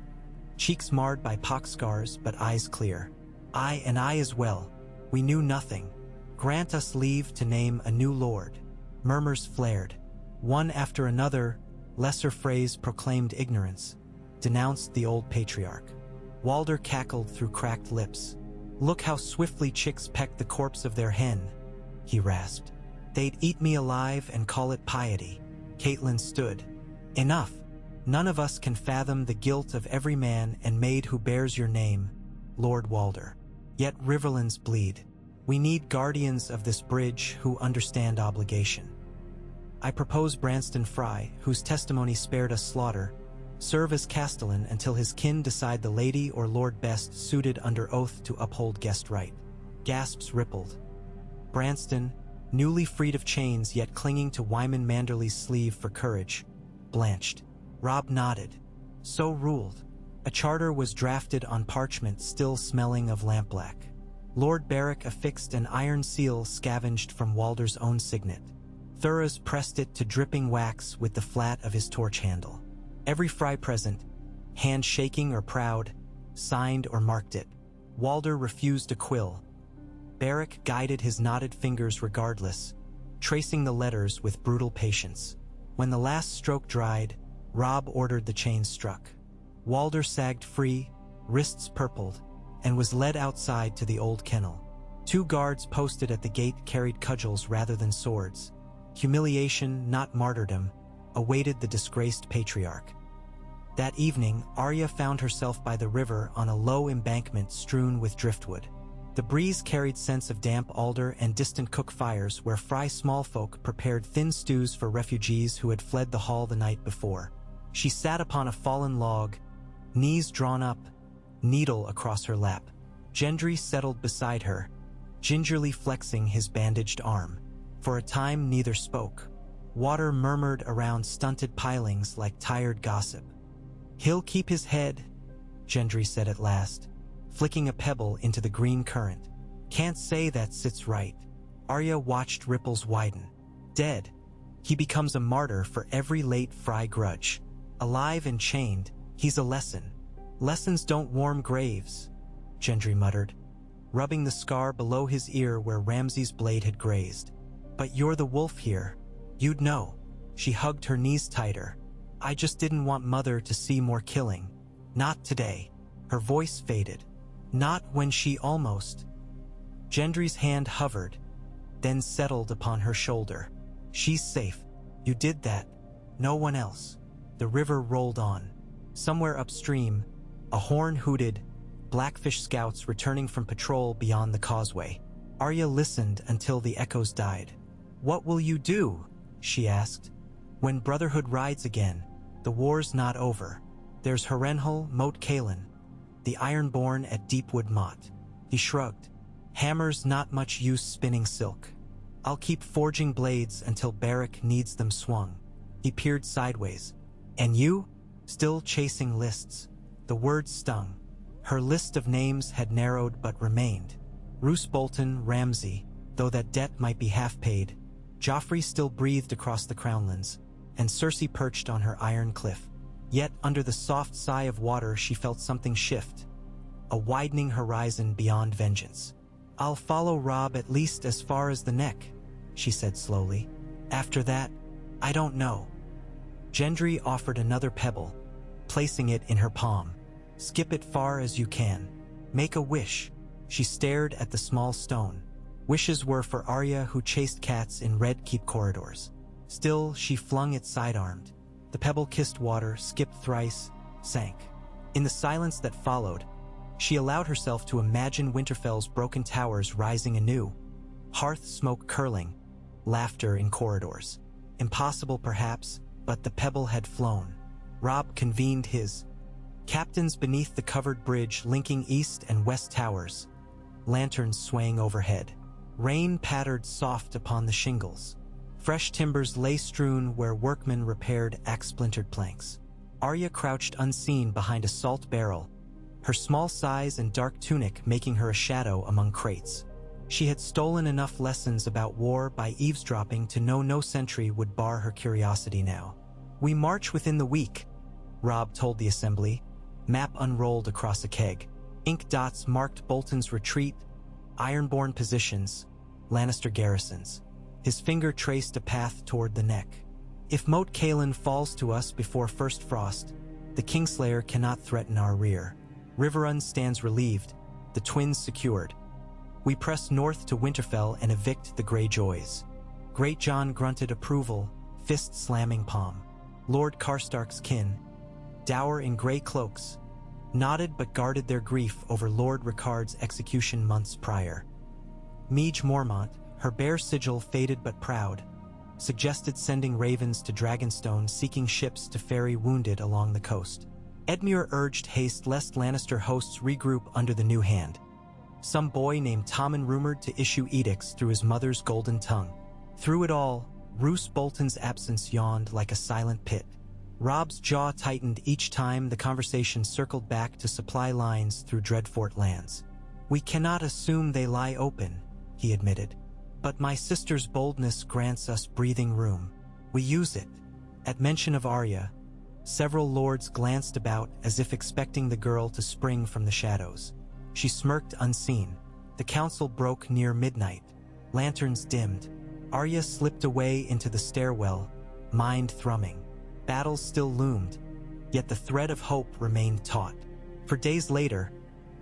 cheeks marred by pock scars but eyes clear. I as well. We knew nothing. Grant us leave to name a new lord. Murmurs flared. One after another, lesser phrase proclaimed ignorance, denounced the old patriarch. Walder cackled through cracked lips. Look how swiftly chicks peck the corpse of their hen, he rasped. They'd eat me alive and call it piety. Caitlin stood. Enough. None of us can fathom the guilt of every man and maid who bears your name, Lord Walder. Yet Riverlands bleed. We need guardians of this bridge who understand obligation. I propose Branston Frye, whose testimony spared us slaughter, serve as castellan until his kin decide the lady or lord best suited under oath to uphold guest right. Gasps rippled. Branston, newly freed of chains yet clinging to Wyman Manderley's sleeve for courage, blanched. Robb nodded. So ruled. A charter was drafted on parchment still smelling of lampblack. Lord Beric affixed an iron seal scavenged from Walder's own signet. Thuras pressed it to dripping wax with the flat of his torch handle. Every Frye present, hand shaking or proud, signed or marked it. Walder refused a quill. Beric guided his knotted fingers regardless, tracing the letters with brutal patience. When the last stroke dried, Robb ordered the chains struck. Walder sagged free, wrists purpled, and was led outside to the old kennel. 2 guards posted at the gate carried cudgels rather than swords. Humiliation, not martyrdom, awaited the disgraced patriarch. That evening, Arya found herself by the river on a low embankment strewn with driftwood. The breeze carried scents of damp alder and distant cook fires where Frye smallfolk prepared thin stews for refugees who had fled the hall the night before. She sat upon a fallen log, knees drawn up, needle across her lap. Gendry settled beside her, gingerly flexing his bandaged arm. For a time neither spoke. Water murmured around stunted pilings like tired gossip. He'll keep his head, Gendry said at last, flicking a pebble into the green current. Can't say that sits right. Arya watched ripples widen. Dead, he becomes a martyr for every late Frye grudge. Alive and chained, he's a lesson. Lessons don't warm graves, Gendry muttered, rubbing the scar below his ear where Ramsay's blade had grazed. But you're the wolf here. You'd know. She hugged her knees tighter. I just didn't want Mother to see more killing. Not today. Her voice faded. Not when she almost. Gendry's hand hovered, then settled upon her shoulder. She's safe. You did that. No one else. The river rolled on. Somewhere upstream, a horn hooted, Blackfish scouts returning from patrol beyond the causeway. Arya listened until the echoes died. What will you do? She asked. When Brotherhood rides again, the war's not over. There's Harrenhal, Moat Caelan, the Ironborn at Deepwood Motte. He shrugged. Hammers not much use spinning silk. I'll keep forging blades until Beric needs them swung. He peered sideways. And you? Still chasing lists. The words stung. Her list of names had narrowed but remained. Roose Bolton, Ramsay, though that debt might be half paid. Joffrey still breathed across the Crownlands, and Cersei perched on her iron cliff. Yet, under the soft sigh of water, she felt something shift. a widening horizon beyond vengeance. "I'll follow Rob at least as far as the neck," she said slowly. "After that, I don't know." Gendry offered another pebble, placing it in her palm. "Skip it far as you can. Make a wish." She stared at the small stone. Wishes were for Arya, who chased cats in Red Keep corridors. Still, she flung it side-armed. The pebble kissed water, skipped thrice, sank. In the silence that followed, she allowed herself to imagine Winterfell's broken towers rising anew, hearth smoke curling, laughter in corridors. Impossible perhaps, but the pebble had flown. Rob convened his captains beneath the covered bridge linking east and west towers, lanterns swaying overhead. Rain pattered soft upon the shingles. Fresh timbers lay strewn where workmen repaired axe-splintered planks. Arya crouched unseen behind a salt barrel, her small size and dark tunic making her a shadow among crates. She had stolen enough lessons about war by eavesdropping to know no sentry would bar her curiosity now. "We march within the week," Rob told the assembly. Map unrolled across a keg. Ink dots marked Bolton's retreat, Ironborn positions, Lannister garrisons. His finger traced a path toward the neck. "If Moat Cailin falls to us before first frost, the Kingslayer cannot threaten our rear. Riverrun stands relieved, the twins secured. We press north to Winterfell and evict the Greyjoys." Great John grunted approval, fist slamming palm. Lord Karstark's kin, dour in grey cloaks, nodded but guarded their grief over Lord Ricard's execution months prior. Meage Mormont, her bare sigil faded but proud, suggested sending ravens to Dragonstone seeking ships to ferry wounded along the coast. Edmure urged haste lest Lannister hosts regroup under the new hand. Some boy named Tommen rumored to issue edicts through his mother's golden tongue. Through it all, Roose Bolton's absence yawned like a silent pit. Rob's jaw tightened each time the conversation circled back to supply lines through Dreadfort lands. "We cannot assume they lie open," he admitted. "But my sister's boldness grants us breathing room. We use it." At mention of Arya, several lords glanced about as if expecting the girl to spring from the shadows. She smirked unseen. The council broke near midnight. Lanterns dimmed. Arya slipped away into the stairwell, mind thrumming. Battles still loomed, yet the thread of hope remained taut. For days later,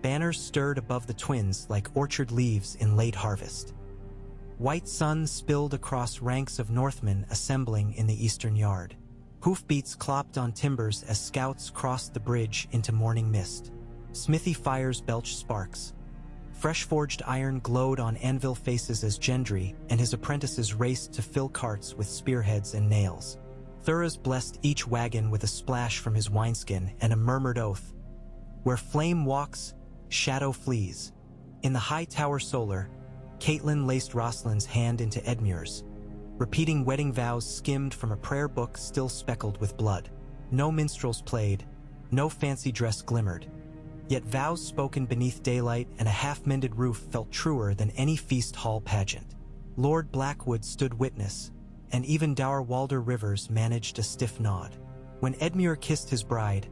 banners stirred above the twins like orchard leaves in late harvest. White sun spilled across ranks of Northmen assembling in the eastern yard. Hoofbeats clopped on timbers as scouts crossed the bridge into morning mist. Smithy fires belched sparks. Fresh-forged iron glowed on anvil faces as Gendry and his apprentices raced to fill carts with spearheads and nails. Thuras blessed each wagon with a splash from his wineskin and a murmured oath. Where flame walks, shadow flees. In the high tower solar, Catelyn laced Roslin's hand into Edmure's. Repeating wedding vows skimmed from a prayer book still speckled with blood. No minstrels played, no fancy dress glimmered. Yet vows spoken beneath daylight and a half-mended roof felt truer than any feast hall pageant. Lord Blackwood stood witness, and even dour Walder Rivers managed a stiff nod. When Edmure kissed his bride,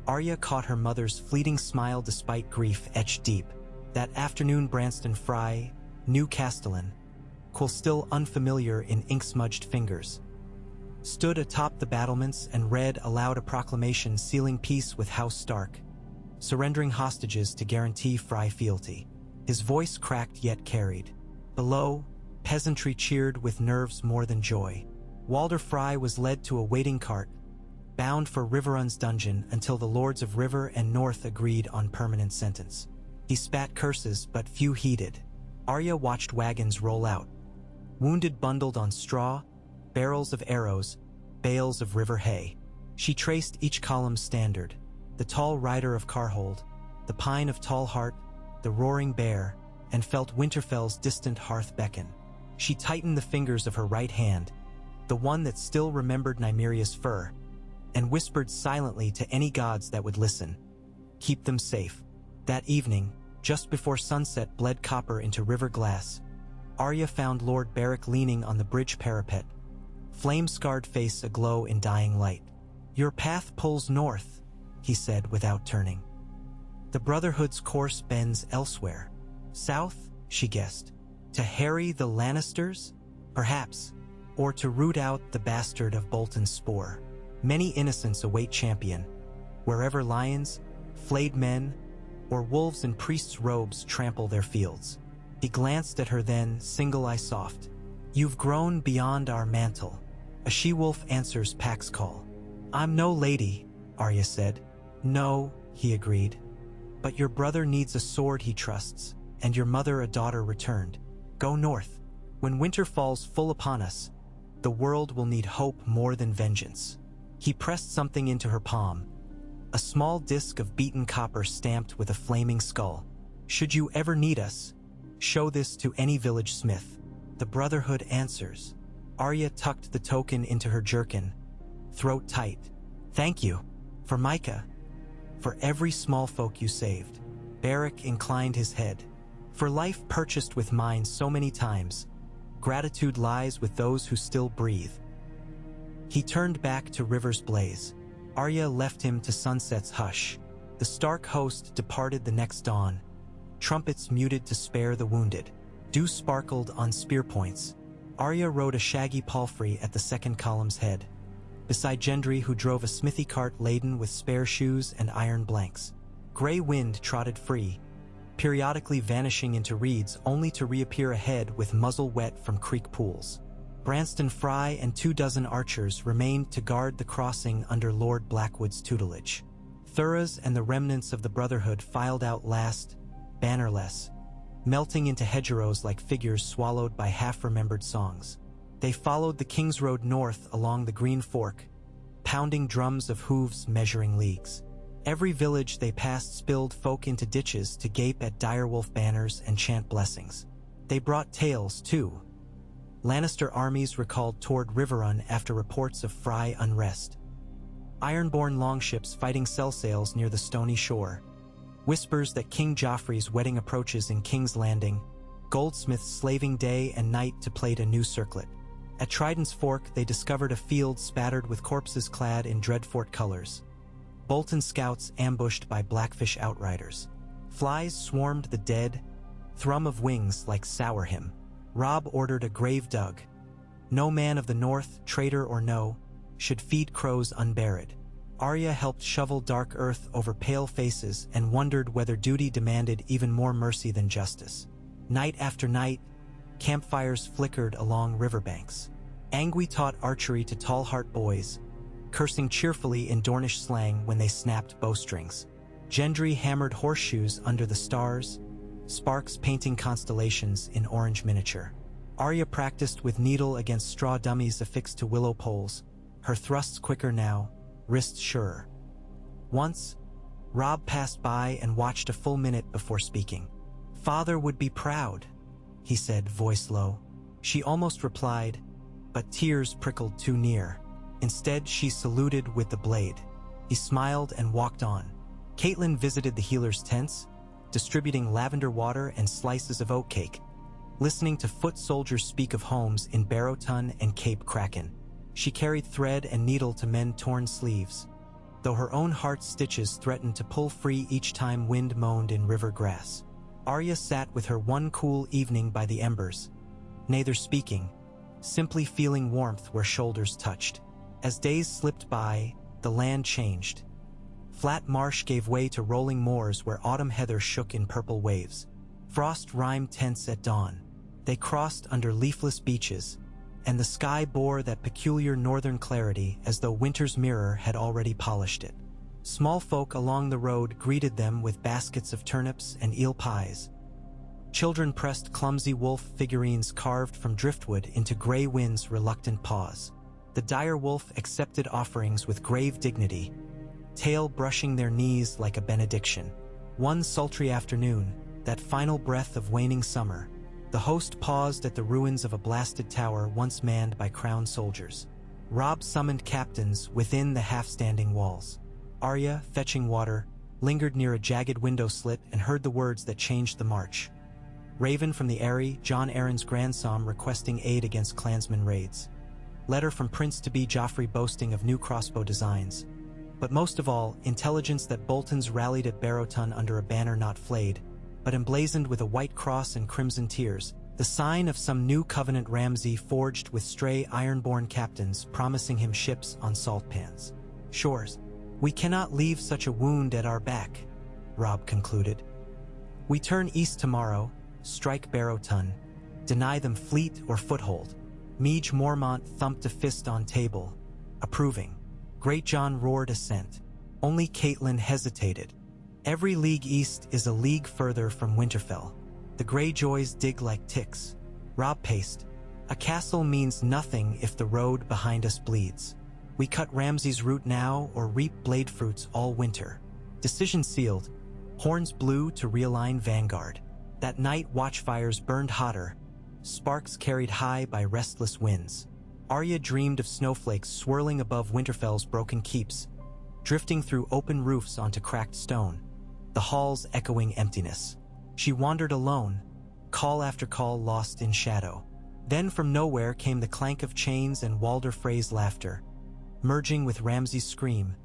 Arya caught her mother's fleeting smile despite grief etched deep. That afternoon Branston Fry, New Castellan, quil still unfamiliar in ink-smudged fingers, stood atop the battlements and read aloud a proclamation sealing peace with House Stark, surrendering hostages to guarantee Fry fealty. His voice cracked yet carried. Below, peasantry cheered with nerves more than joy. Walder Fry was led to a waiting cart, bound for Riverrun's dungeon until the lords of River and North agreed on permanent sentence. He spat curses, but few heeded. Arya watched wagons roll out. Wounded bundled on straw, barrels of arrows, bales of river hay. She traced each column's standard, the tall rider of Carhold, the pine of Tallheart, the roaring bear, and felt Winterfell's distant hearth beckon. She tightened the fingers of her right hand, the one that still remembered Nymeria's fur, and whispered silently to any gods that would listen, "Keep them safe." That evening, just before sunset bled copper into river glass, Arya found Lord Beric leaning on the bridge parapet, flame-scarred face aglow in dying light. "Your path pulls north," he said without turning. The Brotherhood's course bends elsewhere. South, she guessed. To harry the Lannisters? Perhaps. Or to root out the bastard of Bolton's spore. Many innocents await champion. Wherever lions, flayed men, or wolves in priests' robes trample their fields. He glanced at her then, single-eye soft. You've grown beyond our mantle. A she-wolf answers Pack's call. I'm no lady, Arya said. No, he agreed. But your brother needs a sword he trusts, and your mother a daughter returned. Go north. When winter falls full upon us, the world will need hope more than vengeance. He pressed something into her palm, a small disc of beaten copper stamped with a flaming skull. Should you ever need us, show this to any village smith. The Brotherhood answers. Arya tucked the token into her jerkin, throat tight. Thank you. For Micah. For every small folk you saved. Beric inclined his head. For life purchased with mine so many times, gratitude lies with those who still breathe. He turned back to River's blaze. Arya left him to sunset's hush. The Stark host departed the next dawn. Trumpets muted to spare the wounded. Dew sparkled on spear points. Arya rode a shaggy palfrey at the second column's head, beside Gendry, who drove a smithy cart laden with spare shoes and iron blanks. Grey wind trotted free, periodically vanishing into reeds only to reappear ahead with muzzle wet from creek pools. Branston Fry and 24 archers remained to guard the crossing under Lord Blackwood's tutelage. Thuras and the remnants of the Brotherhood filed out last, bannerless, melting into hedgerows like figures swallowed by half-remembered songs. They followed the King's Road north along the Green Fork, pounding drums of hooves measuring leagues. Every village they passed spilled folk into ditches to gape at direwolf banners and chant blessings. They brought tales, too. Lannister armies recalled toward Riverrun after reports of Fry unrest. Ironborn longships fighting cell sails near the stony shore. Whispers that King Joffrey's wedding approaches in King's Landing. Goldsmiths slaving day and night to plait a new circlet. At Trident's Fork, they discovered a field spattered with corpses clad in Dreadfort colors. Bolton scouts ambushed by Blackfish outriders. Flies swarmed the dead, thrum of wings like sour him. Robb ordered a grave dug. No man of the north, traitor or no, should feed crows unburied. Arya helped shovel dark earth over pale faces and wondered whether duty demanded even more mercy than justice. Night after night, campfires flickered along riverbanks. Angui taught archery to Tallheart boys, cursing cheerfully in Dornish slang when they snapped bowstrings. Gendry hammered horseshoes under the stars, sparks painting constellations in orange miniature. Arya practiced with needle against straw dummies affixed to willow poles, her thrusts quicker now, wrists surer. Once, Robb passed by and watched a full minute before speaking. "Father would be proud," he said, voice low. She almost replied, but tears prickled too near. Instead, she saluted with the blade. He smiled and walked on. Catelyn visited the healers' tents, distributing lavender water and slices of oat cake, listening to foot soldiers speak of homes in Barrowton and Cape Kraken. She carried thread and needle to mend torn sleeves, though her own heart's stitches threatened to pull free each time wind moaned in river grass. Arya sat with her one cool evening by the embers, neither speaking, simply feeling warmth where shoulders touched. As days slipped by, the land changed. Flat marsh gave way to rolling moors where autumn heather shook in purple waves. Frost rhymed tents at dawn. They crossed under leafless beaches, and the sky bore that peculiar northern clarity as though winter's mirror had already polished it. Small folk along the road greeted them with baskets of turnips and eel pies. Children pressed clumsy wolf figurines carved from driftwood into Grey Wind's reluctant paws. The dire wolf accepted offerings with grave dignity, tail brushing their knees like a benediction. One sultry afternoon, that final breath of waning summer, the host paused at the ruins of a blasted tower once manned by crowned soldiers. Robb summoned captains within the half-standing walls. Arya, fetching water, lingered near a jagged window slit and heard the words that changed the march. Raven from the Eyrie, Jon Arryn's grandson requesting aid against clansman raids. Letter from Prince-to-be Joffrey boasting of new crossbow designs. But most of all, intelligence that Bolton's rallied at Barrowton under a banner not flayed, but emblazoned with a white cross and crimson tears, the sign of some new covenant Ramsay forged with stray ironborn captains promising him ships on salt pans. Shores. We cannot leave such a wound at our back, Robb concluded. We turn east tomorrow, strike Barrowton, deny them fleet or foothold. Meage Mormont thumped a fist on table, approving. Great John roared assent. Only Caitlin hesitated. Every league east is a league further from Winterfell. The Greyjoys dig like ticks. Robb paced. A castle means nothing if the road behind us bleeds. We cut Ramsay's route now or reap blade fruits all winter. Decision sealed. Horns blew to realign Vanguard. That night watchfires burned hotter, sparks carried high by restless winds. Arya dreamed of snowflakes swirling above Winterfell's broken keeps, drifting through open roofs onto cracked stone, the halls echoing emptiness. She wandered alone, call after call lost in shadow. Then from nowhere came the clank of chains and Walder Frey's laughter, merging with Ramsay's scream,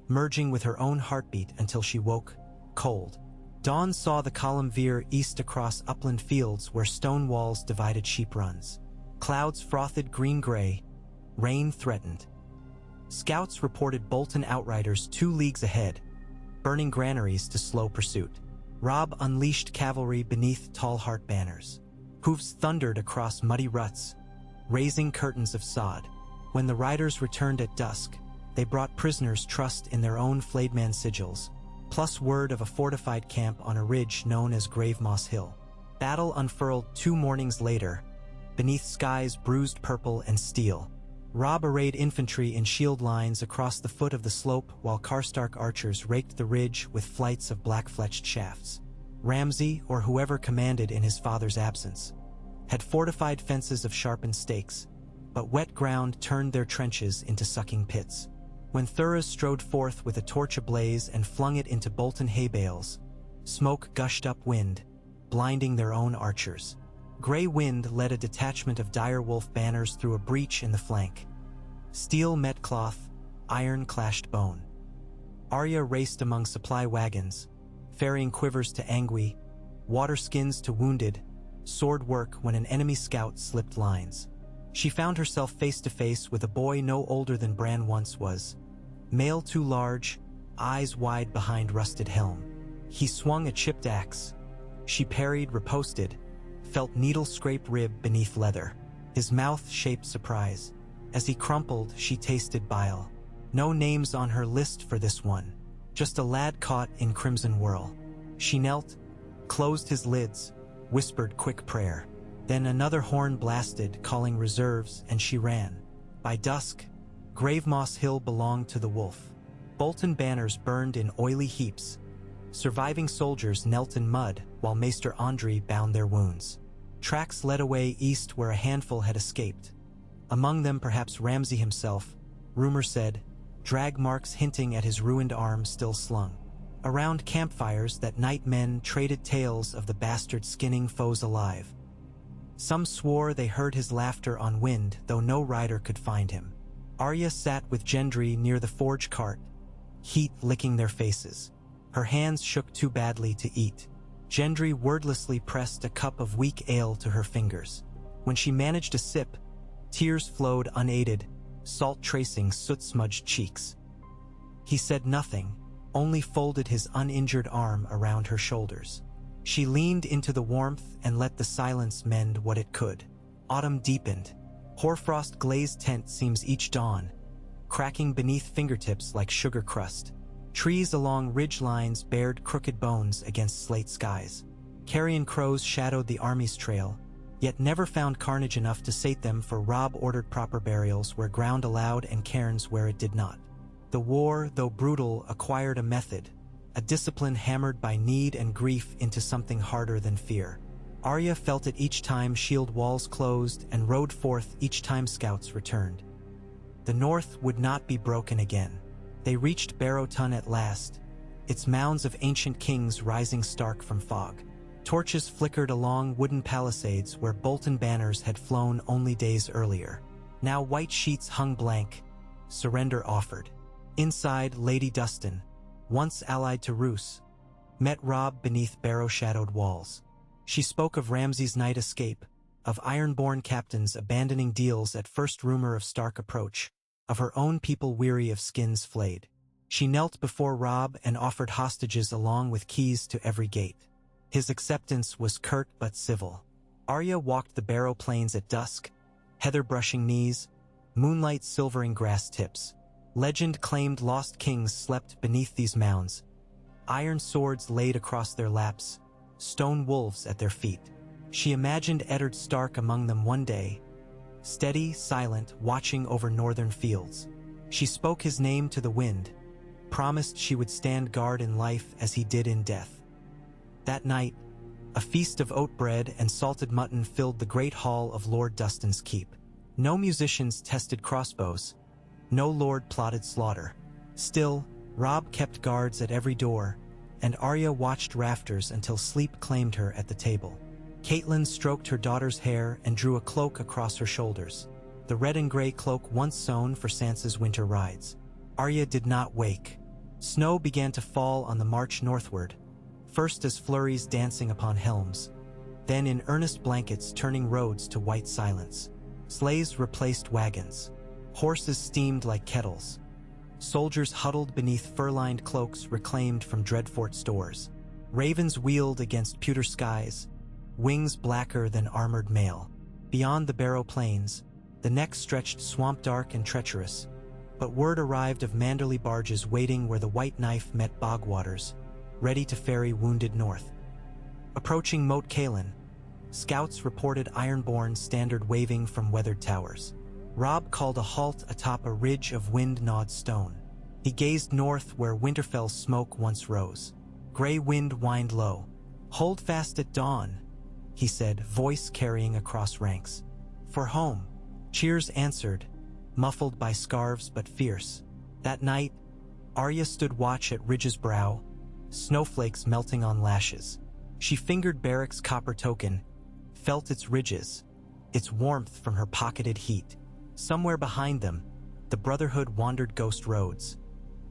merging with her own heartbeat until she woke, cold. Dawn saw the column veer east across upland fields where stone walls divided sheep runs. Clouds frothed green-gray, rain threatened. Scouts reported Bolton outriders 2 leagues ahead, burning granaries to slow pursuit. Robb unleashed cavalry beneath tall heart banners. Hoofs thundered across muddy ruts, raising curtains of sod. When the riders returned at dusk, they brought prisoners' trust in their own flayed-man sigils, plus word of a fortified camp on a ridge known as Gravemoss Hill. Battle unfurled 2 mornings later, beneath skies bruised purple and steel. Robb arrayed infantry in shield lines across the foot of the slope while Karstark archers raked the ridge with flights of black-fletched shafts. Ramsay, or whoever commanded in his father's absence, had fortified fences of sharpened stakes, but wet ground turned their trenches into sucking pits. When Thuras strode forth with a torch ablaze and flung it into Bolton hay bales, smoke gushed up wind, blinding their own archers. Grey wind led a detachment of direwolf banners through a breach in the flank. Steel met cloth, iron clashed bone. Arya raced among supply wagons, ferrying quivers to Angui, water skins to wounded, sword work when an enemy scout slipped lines. She found herself face to face with a boy no older than Bran once was. Mail too large, eyes wide behind rusted helm. He swung a chipped axe. She parried, riposted, felt needle scrape rib beneath leather. His mouth shaped surprise. As he crumpled, she tasted bile. No names on her list for this one. Just a lad caught in crimson whirl. She knelt, closed his lids, whispered quick prayer. Then another horn blasted, calling reserves, and she ran. By dusk, Gravemoss Hill belonged to the wolf. Bolton banners burned in oily heaps. Surviving soldiers knelt in mud while Maester Andry bound their wounds. Tracks led away east where a handful had escaped. Among them perhaps Ramsay himself, rumor said, drag marks hinting at his ruined arm still slung. Around campfires that night men traded tales of the bastard skinning foes alive. Some swore they heard his laughter on wind, though no rider could find him. Arya sat with Gendry near the forge cart, heat licking their faces. Her hands shook too badly to eat. Gendry wordlessly pressed a cup of weak ale to her fingers. When she managed a sip, tears flowed unaided, salt tracing soot-smudged cheeks. He said nothing, only folded his uninjured arm around her shoulders. She leaned into the warmth and let the silence mend what it could. Autumn deepened. Hoarfrost glazed tent seems each dawn, cracking beneath fingertips like sugar crust. Trees along ridge lines bared crooked bones against slate skies. Carrion crows shadowed the army's trail, yet never found carnage enough to sate them, for Robb ordered proper burials where ground allowed and cairns where it did not. The war, though brutal, acquired a method, a discipline hammered by need and grief into something harder than fear. Arya felt it each time shield walls closed and rode forth each time scouts returned. The north would not be broken again. They reached Barrowton at last, its mounds of ancient kings rising stark from fog. Torches flickered along wooden palisades where Bolton banners had flown only days earlier. Now white sheets hung blank, surrender offered. Inside, Lady Dustin, once allied to Roose, met Robb beneath barrow-shadowed walls. She spoke of Ramsay's night escape, of Ironborn captains abandoning deals at first rumor of Stark approach, of her own people weary of skins flayed. She knelt before Robb and offered hostages along with keys to every gate. His acceptance was curt but civil. Arya walked the Barrow Plains at dusk, heather brushing knees, moonlight silvering grass tips. Legend claimed lost kings slept beneath these mounds, iron swords laid across their laps, stone wolves at their feet. She imagined Eddard Stark among them one day, steady, silent, watching over northern fields. She spoke his name to the wind, promised she would stand guard in life as he did in death. That night, a feast of oat bread and salted mutton filled the great hall of Lord Dustin's keep. No musicians tested crossbows, no lord plotted slaughter. Still, Robb kept guards at every door, and Arya watched rafters until sleep claimed her at the table. Catelyn stroked her daughter's hair and drew a cloak across her shoulders, the red and gray cloak once sewn for Sansa's winter rides. Arya did not wake. Snow began to fall on the march northward, first as flurries dancing upon helms, then in earnest blankets turning roads to white silence. Sleighs replaced wagons. Horses steamed like kettles. Soldiers huddled beneath fur-lined cloaks reclaimed from Dreadfort stores. Ravens wheeled against pewter skies, wings blacker than armored mail. Beyond the Barrow Plains, the neck stretched swamp-dark and treacherous, but word arrived of Manderley barges waiting where the White Knife met bog waters, ready to ferry wounded north. Approaching Moat Cailin, scouts reported Ironborn standard waving from weathered towers. Robb called a halt atop a ridge of wind-gnawed stone. He gazed north where Winterfell's smoke once rose. Gray wind whined low. "Hold fast at dawn," he said, voice carrying across ranks. "For home." Cheers answered, muffled by scarves but fierce. That night, Arya stood watch at Ridge's brow, snowflakes melting on lashes. She fingered Barrack's copper token, felt its ridges, its warmth from her pocketed heat. Somewhere behind them, the Brotherhood wandered ghost roads.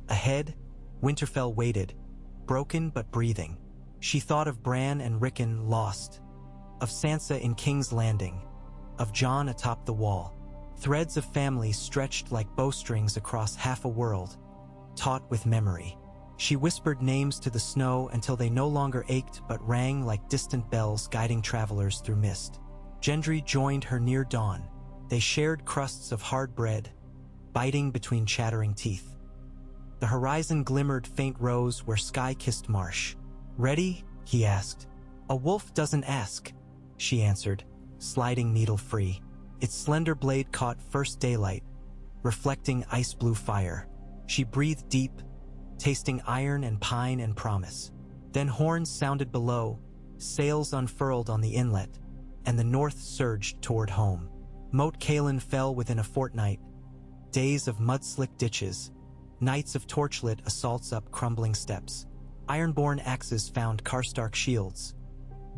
Ahead, Winterfell waited, broken but breathing. She thought of Bran and Rickon lost, of Sansa in King's Landing, of Jon atop the wall. Threads of family stretched like bowstrings across half a world, taut with memory. She whispered names to the snow until they no longer ached but rang like distant bells guiding travelers through mist. Gendry joined her near dawn. They shared crusts of hard bread, biting between chattering teeth. The horizon glimmered faint rose where sky kissed marsh. "Ready?" he asked. "A wolf doesn't ask," she answered, sliding needle-free. Its slender blade caught first daylight, reflecting ice-blue fire. She breathed deep, tasting iron and pine and promise. Then horns sounded below, sails unfurled on the inlet, and the north surged toward home. Moat Cailin fell within a fortnight. Days of mud-slick ditches, nights of torchlit assaults up crumbling steps. Ironborn axes found Karstark shields.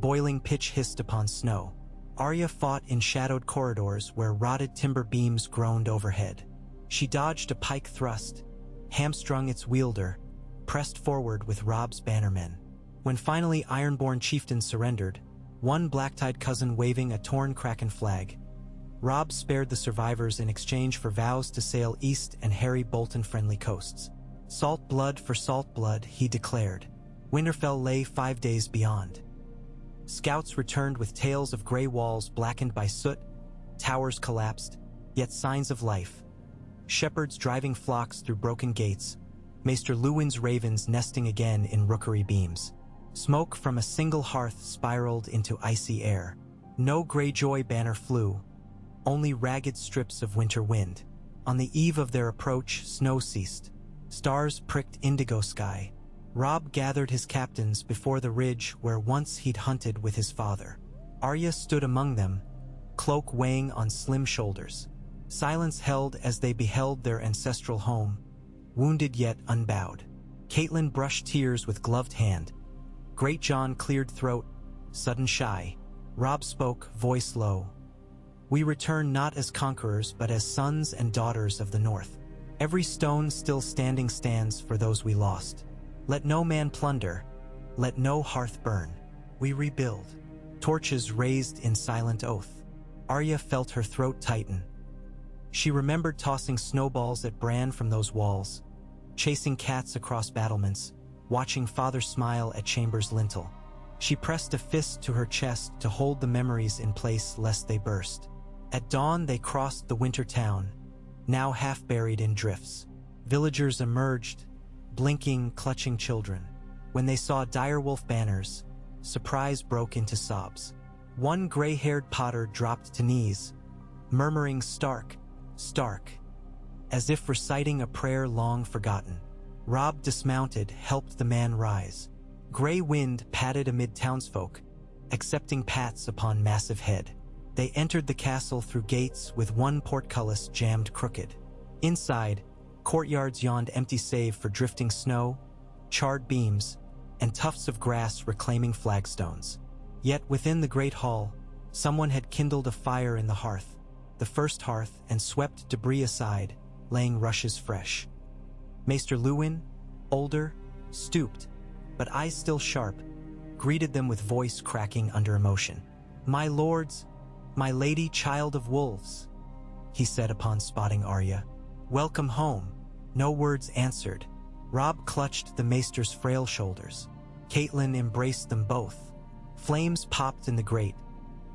Boiling pitch hissed upon snow. Arya fought in shadowed corridors where rotted timber beams groaned overhead. She dodged a pike thrust, hamstrung its wielder, pressed forward with Robb's bannermen. When finally Ironborn chieftains surrendered, one black-tied cousin waving a torn Kraken flag, Robb spared the survivors in exchange for vows to sail east and harry Bolton-friendly coasts. Salt blood for salt blood, he declared. Winterfell lay 5 days beyond. Scouts returned with tales of gray walls blackened by soot, towers collapsed, yet signs of life. Shepherds driving flocks through broken gates, Maester Luwin's ravens nesting again in rookery beams. Smoke from a single hearth spiraled into icy air. No Greyjoy banner flew, only ragged strips of winter wind. On the eve of their approach, snow ceased. Stars pricked indigo sky. Robb gathered his captains before the ridge where once he'd hunted with his father. Arya stood among them, cloak weighing on slim shoulders. Silence held as they beheld their ancestral home, wounded yet unbowed. Catelyn brushed tears with gloved hand. Great Jon cleared throat, sudden shy. Robb spoke, voice low. "We return not as conquerors but as sons and daughters of the North. Every stone still standing stands for those we lost. Let no man plunder, let no hearth burn. We rebuild. Torches raised in silent oath. Arya felt her throat tighten. She remembered tossing snowballs at Bran from those walls, chasing cats across battlements, watching father smile at Chambers' lintel. She pressed a fist to her chest to hold the memories in place lest they burst. At dawn they crossed the winter town, now half buried in drifts. Villagers emerged, blinking, clutching children. When they saw direwolf banners, surprise broke into sobs. One gray-haired potter dropped to knees, murmuring "Stark, Stark," as if reciting a prayer long forgotten. Robb dismounted, helped the man rise. Gray wind padded amid townsfolk, accepting pats upon massive head. They entered the castle through gates with one portcullis jammed crooked. Inside, courtyards yawned empty save for drifting snow, charred beams, and tufts of grass reclaiming flagstones. Yet within the great hall, someone had kindled a fire in the hearth, the first hearth, and swept debris aside, laying rushes fresh. Maester Luwin, older, stooped, but eyes still sharp, greeted them with voice cracking under emotion. "My lords, my lady child of wolves," he said upon spotting Arya. "Welcome home." No words answered. Robb clutched the maester's frail shoulders. Caitlin embraced them both. Flames popped in the grate.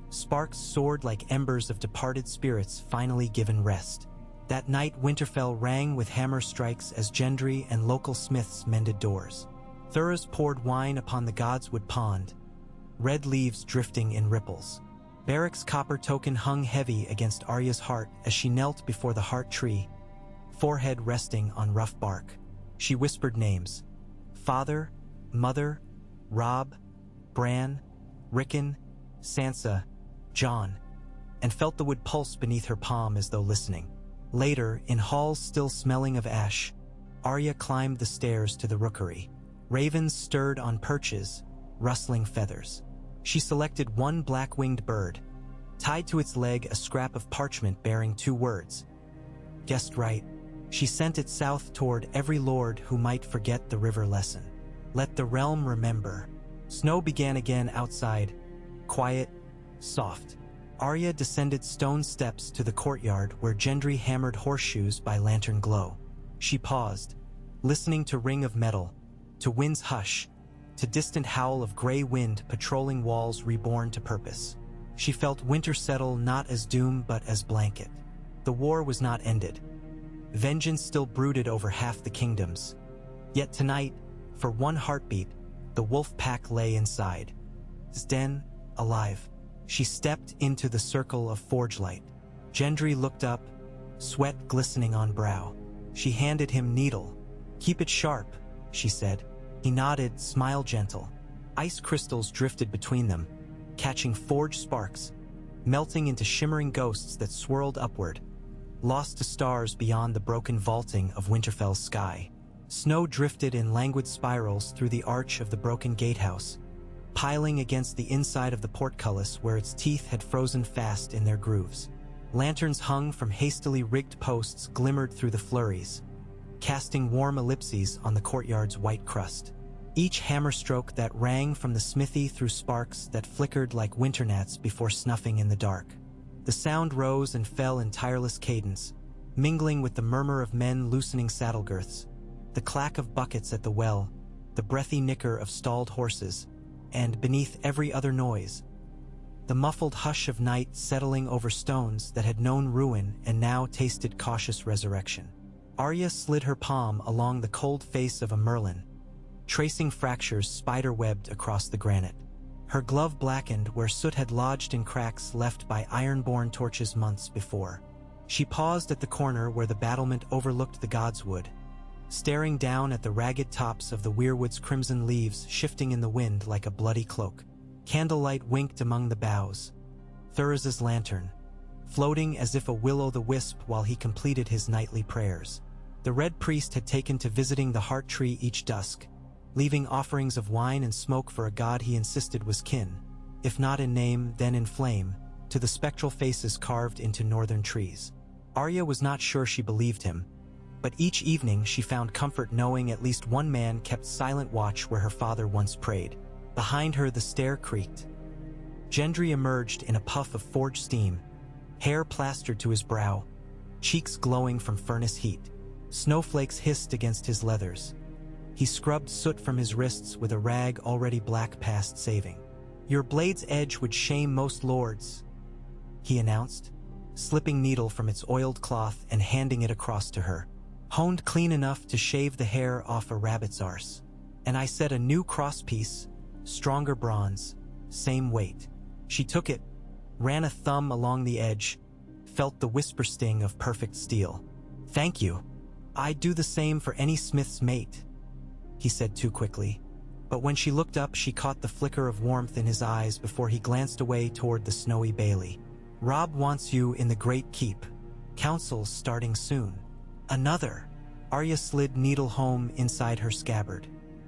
Sparks soared like embers of departed spirits finally given rest. That night Winterfell rang with hammer strikes as Gendry and local smiths mended doors. Thuras poured wine upon the Godswood pond, red leaves drifting in ripples. Barrack's copper token hung heavy against Arya's heart as she knelt before the heart tree, forehead resting on rough bark. She whispered names: Father, Mother, Robb, Bran, Rickon, Sansa, Jon, and felt the wood pulse beneath her palm as though listening. Later, in halls still smelling of ash, Arya climbed the stairs to the rookery. Ravens stirred on perches, rustling feathers. She selected one black-winged bird, tied to its leg a scrap of parchment bearing 2 words. Guessed right. She sent it south toward every lord who might forget the river lesson. Let the realm remember. Snow began again outside, quiet, soft. Arya descended stone steps to the courtyard where Gendry hammered horseshoes by lantern glow. She paused, listening to ring of metal, to wind's hush, to distant howl of gray wind patrolling walls reborn to purpose. She felt winter settle not as doom but as blanket. The war was not ended. Vengeance still brooded over half the kingdoms. Yet tonight, for one heartbeat, the wolf pack lay inside. His den, alive. She stepped into the circle of forge light. Gendry looked up, sweat glistening on brow. She handed him needle. "Keep it sharp," she said. He nodded, smile gentle. Ice crystals drifted between them, catching forge sparks, melting into shimmering ghosts that swirled upward, lost to stars beyond the broken vaulting of Winterfell's sky. Snow drifted in languid spirals through the arch of the broken gatehouse, piling against the inside of the portcullis where its teeth had frozen fast in their grooves. Lanterns hung from hastily rigged posts glimmered through the flurries, casting warm ellipses on the courtyard's white crust. Each hammer stroke that rang from the smithy threw sparks that flickered like winter gnats before snuffing in the dark. The sound rose and fell in tireless cadence, mingling with the murmur of men loosening saddle girths, the clack of buckets at the well, the breathy nicker of stalled horses, and beneath every other noise, the muffled hush of night settling over stones that had known ruin and now tasted cautious resurrection. Arya slid her palm along the cold face of a merlin, tracing fractures spider-webbed across the granite. Her glove blackened where soot had lodged in cracks left by iron-borne torches months before. She paused at the corner where the battlement overlooked the Godswood, staring down at the ragged tops of the weirwood's crimson leaves shifting in the wind like a bloody cloak. Candlelight winked among the boughs. Thuras's lantern, floating as if a will-o'-the-wisp while he completed his nightly prayers. The Red Priest had taken to visiting the Heart Tree each dusk, leaving offerings of wine and smoke for a god he insisted was kin, if not in name then in flame, to the spectral faces carved into northern trees. Arya was not sure she believed him, But each evening she found comfort knowing at least one man kept silent watch where her father once prayed. Behind her the stair creaked. Gendry emerged in a puff of forged steam, hair plastered to his brow, cheeks glowing from furnace heat. Snowflakes hissed against his leathers. He scrubbed soot from his wrists with a rag already black past saving. "Your blade's edge would shame most lords," he announced, slipping needle from its oiled cloth and handing it across to her. "Honed clean enough to shave the hair off a rabbit's arse. And I set a new crosspiece, stronger bronze, same weight." She took it, ran a thumb along the edge, felt the whisper sting of perfect steel. "Thank you. I'd do the same for any smith's mate," he said too quickly. But when she looked up, she caught the flicker of warmth in his eyes before he glanced away toward the snowy bailey. "Robb wants you in the Great Keep. Council's starting soon." "Another." Arya slid needle home inside her scabbard.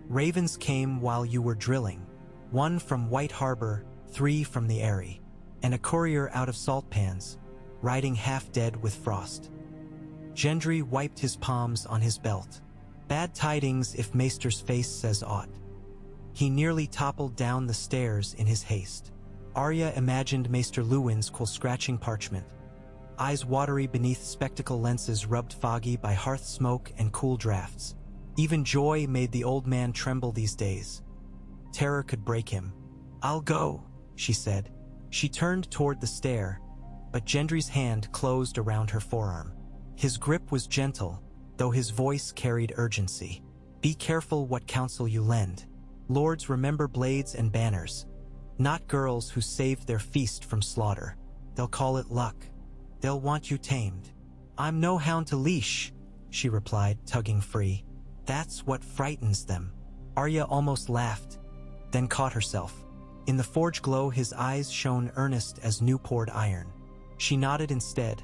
"Ravens came while you were drilling. 1 from White Harbor, 3 from the Eyrie. And a courier out of salt pans, riding half dead with frost." Gendry wiped his palms on his belt. "Bad tidings if Maester's face says aught." He nearly toppled down the stairs in his haste. Arya imagined Maester Luwin's scratching parchment, eyes watery beneath spectacle lenses rubbed foggy by hearth smoke and cool drafts. Even joy made the old man tremble these days. Terror could break him. "I'll go," she said. She turned toward the stair, but Gendry's hand closed around her forearm. His grip was gentle, though his voice carried urgency. "Be careful what counsel you lend. Lords remember blades and banners, not girls who saved their feast from slaughter. They'll call it luck. They'll want you tamed." "I'm no hound to leash," she replied, tugging free. "That's what frightens them." Arya almost laughed, then caught herself. In the forge glow, his eyes shone earnest as new-poured iron. She nodded instead,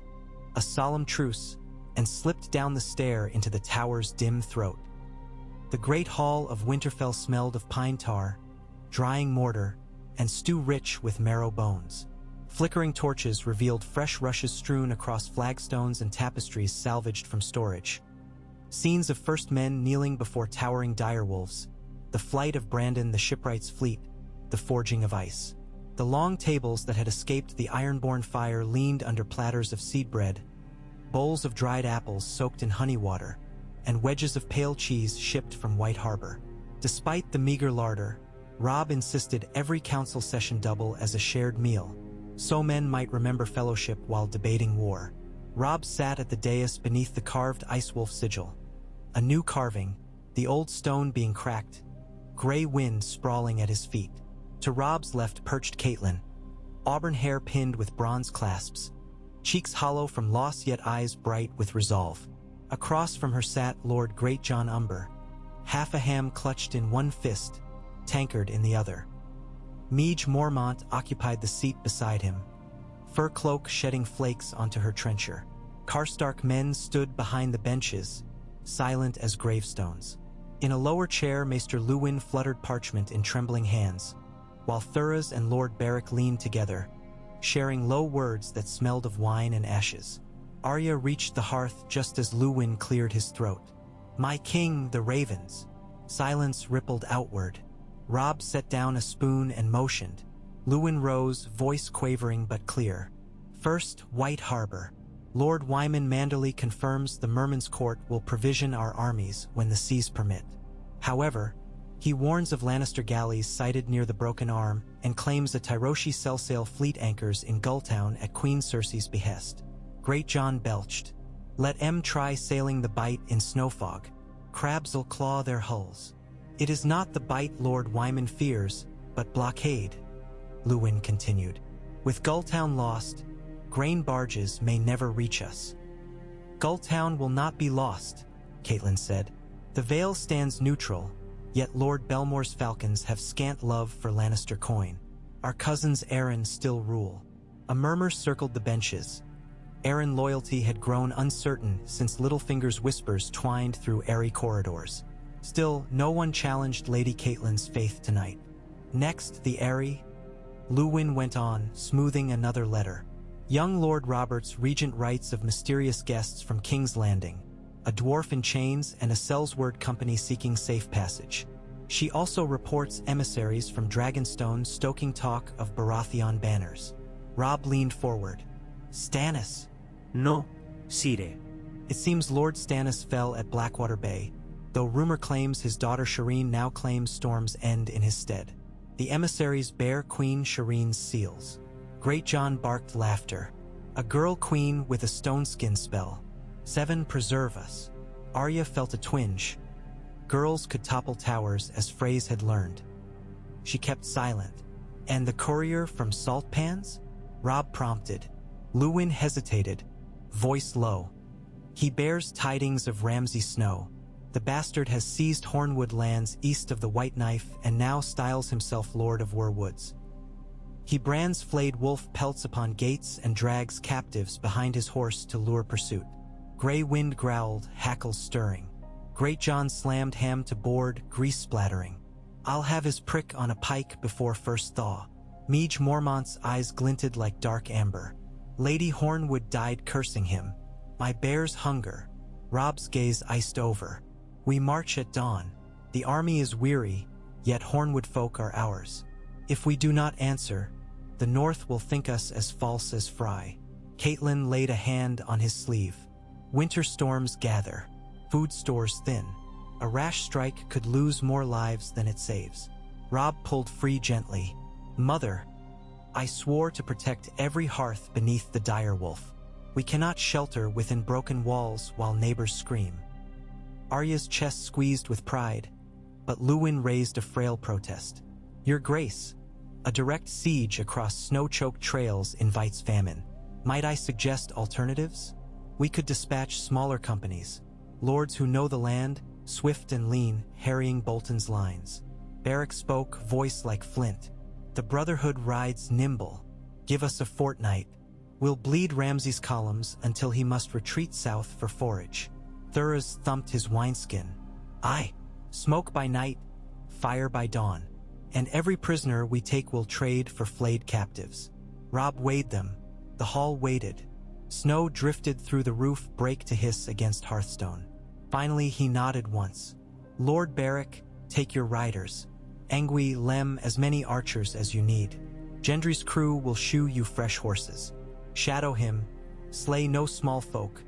a solemn truce, and slipped down the stair into the tower's dim throat. The great hall of Winterfell smelled of pine tar, drying mortar, and stew rich with marrow bones. Flickering torches revealed fresh rushes strewn across flagstones and tapestries salvaged from storage. Scenes of first men kneeling before towering direwolves, the flight of Brandon the shipwright's fleet, the forging of ice. The long tables that had escaped the ironborn fire leaned under platters of seed bread, bowls of dried apples soaked in honey water, and wedges of pale cheese shipped from White Harbor. Despite the meager larder, Robb insisted every council session double as a shared meal, so men might remember fellowship while debating war. Robb sat at the dais beneath the carved Icewolf sigil. A new carving, the old stone being cracked, gray wind sprawling at his feet. To Robb's left perched Catelyn, auburn hair pinned with bronze clasps, cheeks hollow from loss yet eyes bright with resolve. Across from her sat Lord Greatjon Umber, half a ham clutched in one fist, tankard in the other. Meege Mormont occupied the seat beside him, fur cloak shedding flakes onto her trencher. Karstark men stood behind the benches, silent as gravestones. In a lower chair, Maester Luwin fluttered parchment in trembling hands, while Thuras and Lord Beric leaned together, sharing low words that smelled of wine and ashes. Arya reached the hearth just as Luwin cleared his throat. "My king, the ravens." Silence rippled outward. Robb set down a spoon and motioned. Luwin rose, voice quavering but clear. "First, White Harbor. Lord Wyman Manderley confirms the Merman's Court will provision our armies when the seas permit. However, he warns of Lannister galleys sighted near the Broken Arm and claims a Tyroshi Sellsail fleet anchors in Gulltown at Queen Cersei's behest." Greatjon belched. "Let 'em try sailing the Bight in snowfog. Crabs'll claw their hulls." "It is not the Bight Lord Wyman fears, but blockade," Luwin continued. "With Gulltown lost, grain barges may never reach us." "Gulltown will not be lost," Catelyn said. "The Vale stands neutral, yet Lord Belmore's falcons have scant love for Lannister coin. Our cousins Arryn still rule." A murmur circled the benches. Arryn loyalty had grown uncertain since Littlefinger's whispers twined through airy corridors. Still, no one challenged Lady Catelyn's faith tonight. "Next, the Eyrie," Luwin went on, smoothing another letter. "Young Lord Robert's regent rights of mysterious guests from King's Landing. a dwarf in chains, and a Sellsword company seeking safe passage. She also reports emissaries from Dragonstone stoking talk of Baratheon banners. Robb leaned forward. Stannis. No, Sire. It seems Lord Stannis fell at Blackwater Bay, though rumor claims his daughter Shireen now claims Storm's End in his stead. The emissaries bear Queen Shireen's seals. Great John barked laughter. A girl queen with a stone skin spell. 7 preserve us. Arya felt a twinge. Girls could topple towers, as Freys had learned. She kept silent. And the courier from Salt Pans? Robb prompted. Luwin hesitated, voice low. He bears tidings of Ramsay Snow. The bastard has seized Hornwood lands east of the White Knife and now styles himself Lord of Weirwoods. He brands flayed wolf pelts upon gates and drags captives behind his horse to lure pursuit. Grey wind growled, hackles stirring. Great John slammed ham to board, grease splattering. I'll have his prick on a pike before first thaw. Meage Mormont's eyes glinted like dark amber. Lady Hornwood died cursing him. My bear's hunger. Robb's gaze iced over. We march at dawn. The army is weary, yet Hornwood folk are ours. If we do not answer, the North will think us as false as Fry. Catelyn laid a hand on his sleeve. Winter storms gather. Food stores thin. A rash strike could lose more lives than it saves. Robb pulled free gently. Mother, I swore to protect every hearth beneath the dire wolf. We cannot shelter within broken walls while neighbors scream. Arya's chest squeezed with pride, but Luwin raised a frail protest. Your Grace, a direct siege across snow-choked trails invites famine. Might I suggest alternatives? We could dispatch smaller companies, lords who know the land, swift and lean, harrying Bolton's lines. Beric spoke, voice like flint. The Brotherhood rides nimble. Give us a fortnight. We'll bleed Ramsay's columns until he must retreat south for forage. Thuras thumped his wineskin. Aye, smoke by night, fire by dawn. And every prisoner we take will trade for flayed captives. Robb weighed them. The hall waited. Snow drifted through the roof, break to hiss against Hearthstone. Finally he nodded once. Lord Beric, take your riders. Angui, Lem, as many archers as you need. Gendry's crew will shoe you fresh horses. Shadow him, slay no small folk.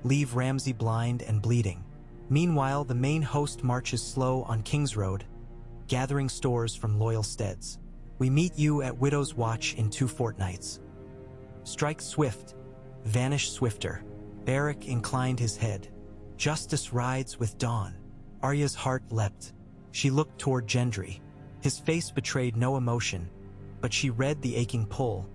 Leave Ramsay blind and bleeding. Meanwhile, the main host marches slow on King's Road, gathering stores from loyal steads. We meet you at Widow's Watch in 2 fortnights. Strike swift, vanish swifter. Beric inclined his head. Justice rides with dawn. Arya's heart leapt. She looked toward Gendry. His face betrayed no emotion, but she read the aching pull.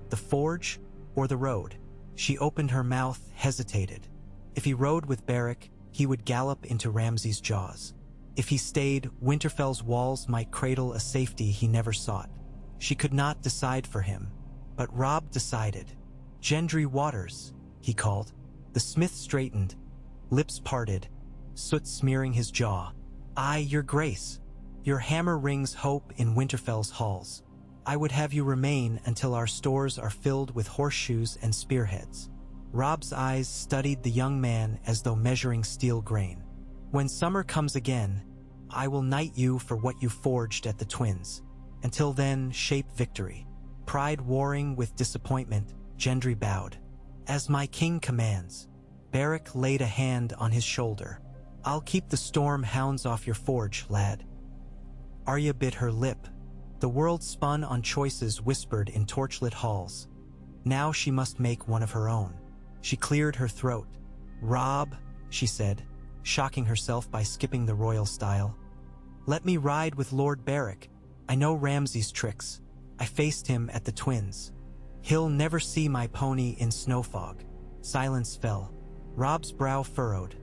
The forge or the road? She opened her mouth, hesitated. If he rode with Beric, he would gallop into Ramsay's jaws. If he stayed, Winterfell's walls might cradle a safety he never sought. She could not decide for him, but Robb decided. Gendry Waters, he called. The smith straightened, lips parted, soot smearing his jaw. Aye, your grace. Your hammer rings hope in Winterfell's halls. I would have you remain until our stores are filled with horseshoes and spearheads. Robb's eyes studied the young man as though measuring steel grain. When summer comes again, I will knight you for what you forged at the Twins. Until then, shape victory. Pride warring with disappointment, Gendry bowed. As my king commands. Beric laid a hand on his shoulder. I'll keep the storm hounds off your forge, lad. Arya bit her lip. The world spun on choices whispered in torchlit halls. Now she must make one of her own. She cleared her throat. Robb, she said, shocking herself by skipping the royal style. Let me ride with Lord Beric. I know Ramsay's tricks. I faced him at the Twins. He'll never see my pony in snow fog. Silence fell. Robb's brow furrowed.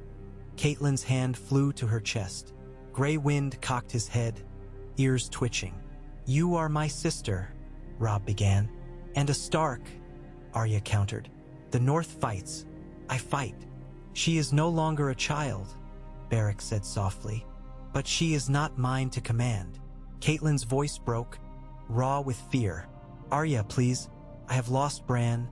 Catelyn's hand flew to her chest. Grey wind cocked his head, ears twitching. You are my sister, Robb began. And a Stark, Arya countered. The North fights. I fight. She is no longer a child, Beric said softly. But she is not mine to command. Catelyn's voice broke, raw with fear. Arya, please. I have lost Bran,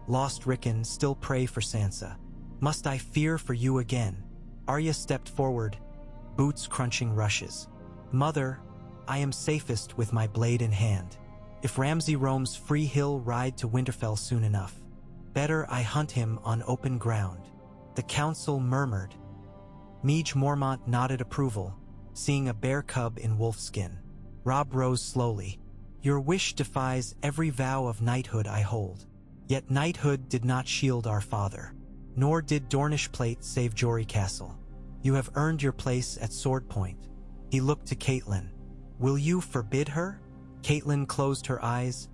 lost Rickon, still pray for Sansa. Must I fear for you again? Arya stepped forward, boots crunching rushes. Mother, I am safest with my blade in hand. If Ramsay roams free, he'll ride to Winterfell soon enough. Better I hunt him on open ground. The council murmured. Meej Mormont nodded approval, seeing a bear cub in wolfskin. Robb rose slowly. Your wish defies every vow of knighthood I hold. Yet knighthood did not shield our father. Nor did Dornish plate save Jory Castle. You have earned your place at sword point. He looked to Catelyn. Will you forbid her? Catelyn closed her eyes,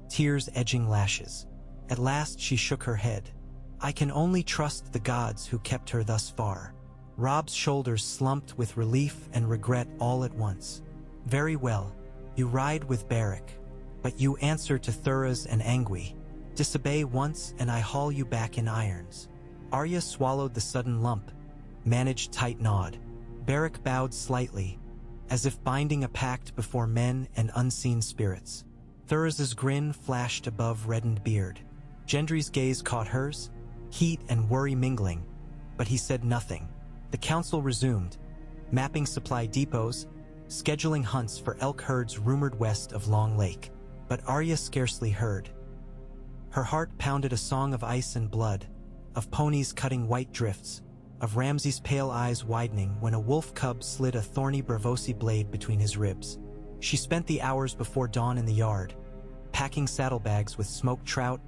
tears edging lashes. At last she shook her head. I can only trust the gods who kept her thus far. Robb's shoulders slumped with relief and regret all at once. Very well, you ride with Beric, but you answer to Thuras and Angui. Disobey once and I haul you back in irons. Arya swallowed the sudden lump, managed tight nod. Beric bowed slightly, as if binding a pact before men and unseen spirits. Thuras's grin flashed above reddened beard. Gendry's gaze caught hers, heat and worry mingling, but he said nothing. The council resumed, mapping supply depots, scheduling hunts for elk herds rumored west of Long Lake. But Arya scarcely heard. Her heart pounded a song of ice and blood, of ponies cutting white drifts, of Ramsay's pale eyes widening when a wolf cub slid a thorny Bravosi blade between his ribs. She spent the hours before dawn in the yard, packing saddlebags with smoked trout,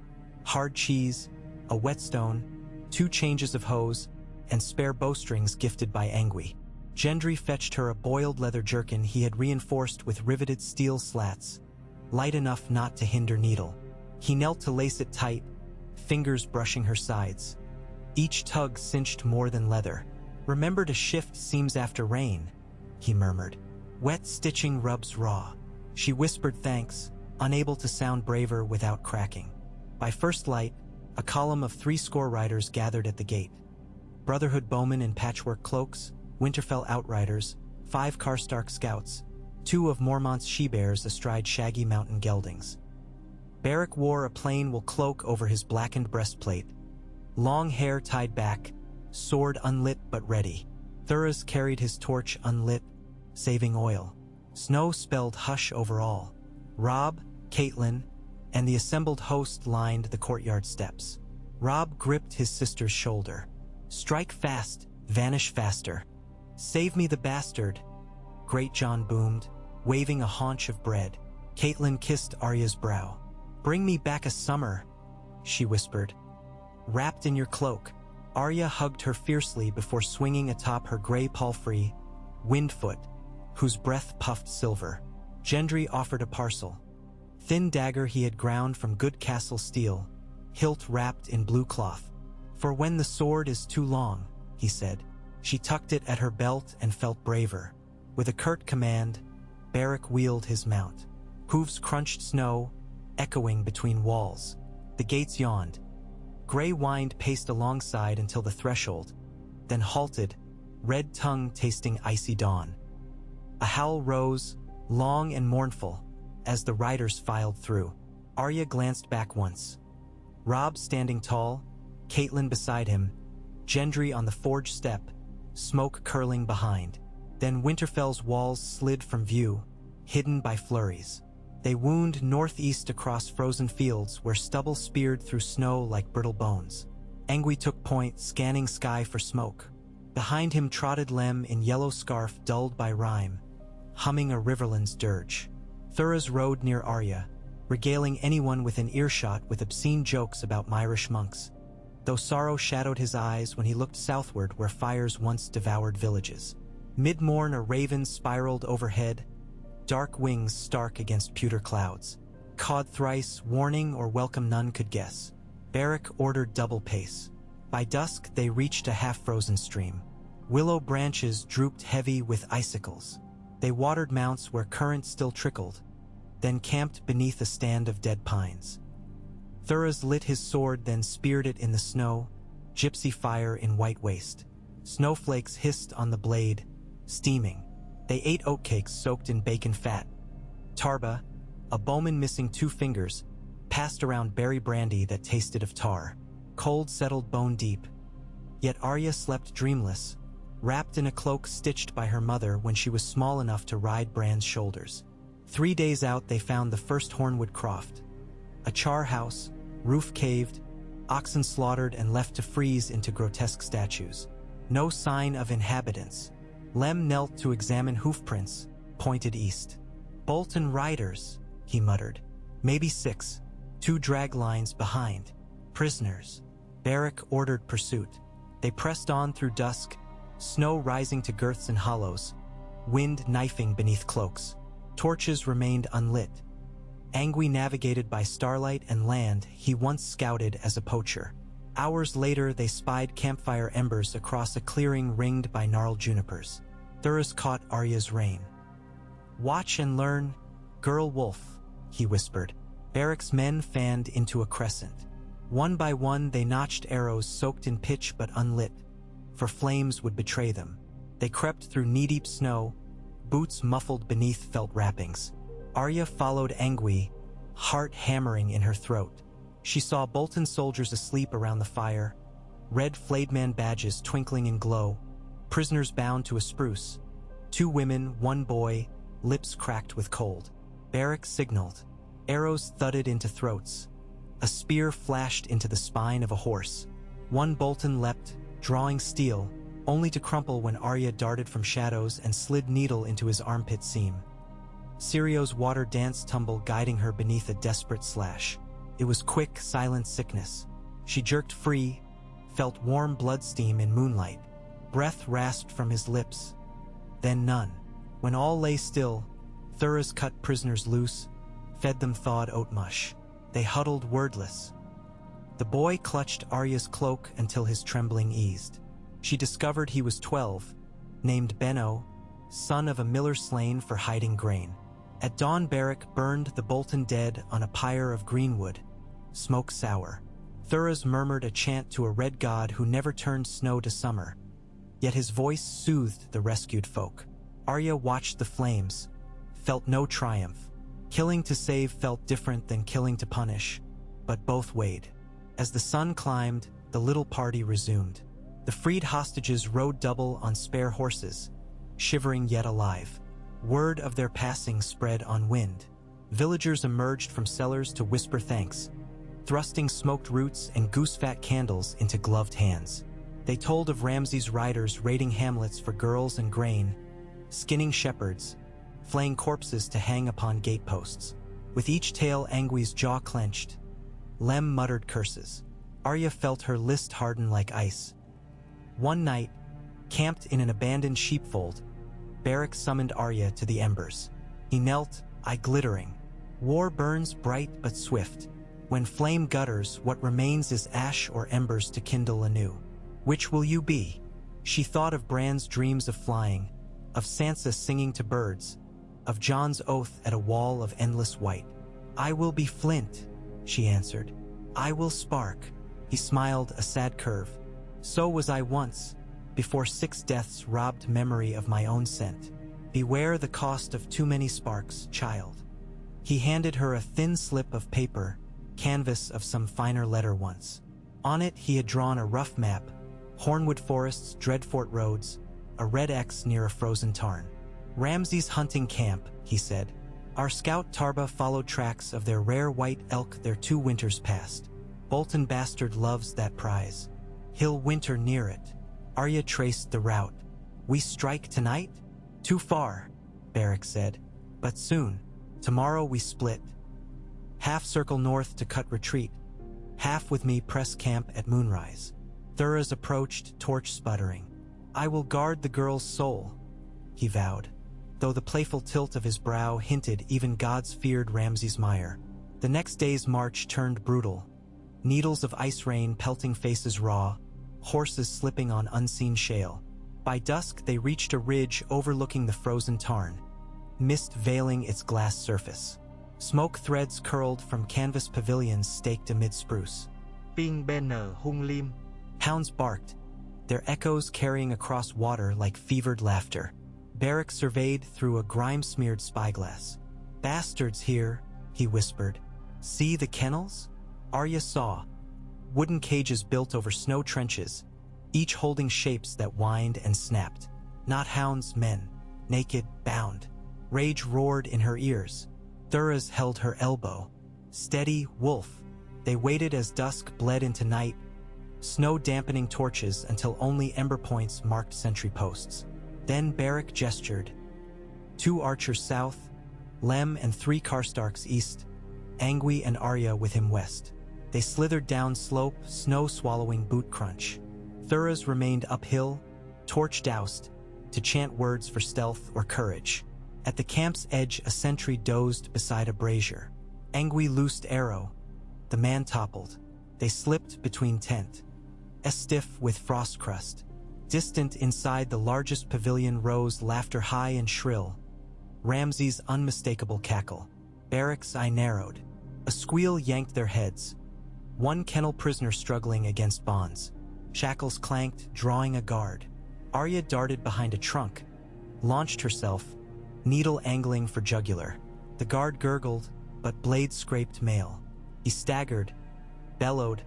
hard cheese, a whetstone, 2 changes of hose, and spare bowstrings gifted by Angui. Gendry fetched her a boiled leather jerkin he had reinforced with riveted steel slats, light enough not to hinder needle. He knelt to lace it tight, fingers brushing her sides. Each tug cinched more than leather. Remember to shift seams after rain, he murmured. Wet stitching rubs raw. She whispered thanks, unable to sound braver without cracking. By first light, a column of 70 riders gathered at the gate. Brotherhood bowmen in patchwork cloaks, Winterfell outriders, 5 Karstark scouts, 2 of Mormont's she-bears astride shaggy mountain geldings. Beric wore a plain wool cloak over his blackened breastplate, long hair tied back, sword unlit but ready. Thuras carried his torch unlit, saving oil. Snow spelled hush over all. Robb, Catelyn, and the assembled host lined the courtyard steps. Robb gripped his sister's shoulder. Strike fast, vanish faster. Save me the bastard, Great John boomed, waving a haunch of bread. Catelyn kissed Arya's brow. Bring me back a summer, she whispered. Wrapped in your cloak. Arya hugged her fiercely before swinging atop her gray palfrey, Windfoot, whose breath puffed silver. Gendry offered a parcel. Thin dagger he had ground from good castle steel, hilt wrapped in blue cloth. For when the sword is too long, he said. She tucked it at her belt and felt braver. With a curt command, Beric wheeled his mount. Hooves crunched snow, echoing between walls. The gates yawned. Gray wind paced alongside until the threshold, then halted, red tongue tasting icy dawn. A howl rose, long and mournful, as the riders filed through. Arya glanced back once. Robb standing tall, Catelyn beside him, Gendry on the forge step, smoke curling behind. Then Winterfell's walls slid from view, hidden by flurries. They wound northeast across frozen fields where stubble speared through snow like brittle bones. Angui took point, scanning sky for smoke. Behind him trotted Lem in yellow scarf dulled by rime, humming a riverland's dirge. Thuras rode near Arya, regaling anyone within earshot with obscene jokes about Myrish monks, though sorrow shadowed his eyes when he looked southward where fires once devoured villages. Mid-morn a raven spiraled overhead, dark wings stark against pewter clouds. Cawed thrice, warning or welcome none could guess. Beric ordered double pace. By dusk they reached a half-frozen stream. Willow branches drooped heavy with icicles. They watered mounts where current still trickled, then camped beneath a stand of dead pines. Thuras lit his sword, then speared it in the snow, gypsy fire in white waste. Snowflakes hissed on the blade, steaming. They ate oatcakes soaked in bacon fat. Tarba, a bowman missing 2 fingers, passed around berry brandy that tasted of tar. Cold settled bone deep, Yet Arya slept dreamless, wrapped in a cloak stitched by her mother when she was small enough to ride Bran's shoulders. 3 days out they found the first Hornwood croft. A char house, roof caved, oxen slaughtered and left to freeze into grotesque statues. No sign of inhabitants. Lem knelt to examine hoofprints, pointed east. Bolton riders, he muttered. Maybe 6, 2 drag lines behind. Prisoners. Beric ordered pursuit. They pressed on through dusk, snow rising to girths and hollows, wind knifing beneath cloaks. Torches remained unlit. Angui navigated by starlight and land he once scouted as a poacher. Hours later they spied campfire embers across a clearing ringed by gnarled junipers. Thuras caught Arya's rein. "Watch and learn, girl wolf," he whispered. Beric's men fanned into a crescent. One by one they notched arrows soaked in pitch but unlit, for flames would betray them. They crept through knee-deep snow, boots muffled beneath felt wrappings. Arya followed Angui, heart hammering in her throat. She saw Bolton soldiers asleep around the fire, red flayedman badges twinkling in glow, prisoners bound to a spruce. 2 women, 1 boy, lips cracked with cold. Beric signaled. Arrows thudded into throats. A spear flashed into the spine of a horse. 1 Bolton leapt, drawing steel, only to crumple when Arya darted from shadows and slid needle into his armpit seam. Sirio's water dance tumble guiding her beneath a desperate slash. It was quick, silent sickness. She jerked free, felt warm blood steam in moonlight. Breath rasped from his lips. Then none. When all lay still, Thuras cut prisoners loose, fed them thawed oat mush. They huddled wordless. The boy clutched Arya's cloak until his trembling eased. She discovered he was 12, named Benno, son of a miller slain for hiding grain. At dawn Beric burned the Bolton dead on a pyre of greenwood, smoke sour. Thuras murmured a chant to a red god who never turned snow to summer, yet his voice soothed the rescued folk. Arya watched the flames, felt no triumph. Killing to save felt different than killing to punish, but both weighed. As the sun climbed, the little party resumed. The freed hostages rode double on spare horses, shivering yet alive. Word of their passing spread on wind. Villagers emerged from cellars to whisper thanks, thrusting smoked roots and goose-fat candles into gloved hands. They told of Ramsay's riders raiding hamlets for girls and grain, skinning shepherds, flaying corpses to hang upon gateposts. With each tale Angui's jaw clenched. Lem muttered curses. Arya felt her list harden like ice. One night, camped in an abandoned sheepfold, Beric summoned Arya to the embers. He knelt, eye glittering. War burns bright but swift. When flame gutters, what remains is ash or embers to kindle anew. Which will you be? She thought of Bran's dreams of flying, of Sansa singing to birds, of Jon's oath at a wall of endless white. "I will be flint," she answered. "I will spark." He smiled, a sad curve. "So was I once, before 6 deaths robbed memory of my own scent. Beware the cost of too many sparks, child." He handed her a thin slip of paper, canvas of some finer letter once. On it he had drawn a rough map, Hornwood forests, Dreadfort roads, a red X near a frozen tarn. "Ramsay's hunting camp," he said. "Our scout Tarba followed tracks of their rare white elk there 2 winters past. Bolton bastard loves that prize. He'll winter near it." Arya traced the route. "We strike tonight?" "Too far," Beric said. "But soon. Tomorrow we split. Half circle north to cut retreat. Half with me press camp at moonrise." Thuras approached, torch sputtering. "I will guard the girl's soul," he vowed, though the playful tilt of his brow hinted even gods feared Ramsay's mire. The next day's march turned brutal. Needles of ice rain pelting faces raw, horses slipping on unseen shale. By dusk they reached a ridge overlooking the frozen tarn, mist veiling its glass surface. Smoke threads curled from canvas pavilions staked amid spruce. Ping Benner hung lim. Hounds barked, their echoes carrying across water like fevered laughter. Beric surveyed through a grime-smeared spyglass. "Bastards here," he whispered. "See the kennels?" Arya saw. Wooden cages built over snow trenches, each holding shapes that whined and snapped. Not hounds, men, naked, bound. Rage roared in her ears. Thuras held her elbow. Steady, wolf. They waited as dusk bled into night, snow-dampening torches until only ember points marked sentry posts. Then Beric gestured. 2 archers south, Lem and 3 Karstarks east, Angui and Arya with him west. They slithered down slope, snow-swallowing boot crunch. Thuras remained uphill, torch doused, to chant words for stealth or courage. At the camp's edge, a sentry dozed beside a brazier. Angui loosed arrow. The man toppled. They slipped between tent, stiff with frost crust. Distant inside the largest pavilion rose laughter high and shrill. Ramsay's unmistakable cackle. Beric's eye narrowed. A squeal yanked their heads. 1 kennel prisoner struggling against bonds. Shackles clanked, drawing a guard. Arya darted behind a trunk, launched herself, needle angling for jugular. The guard gurgled, but blade scraped mail. He staggered, bellowed,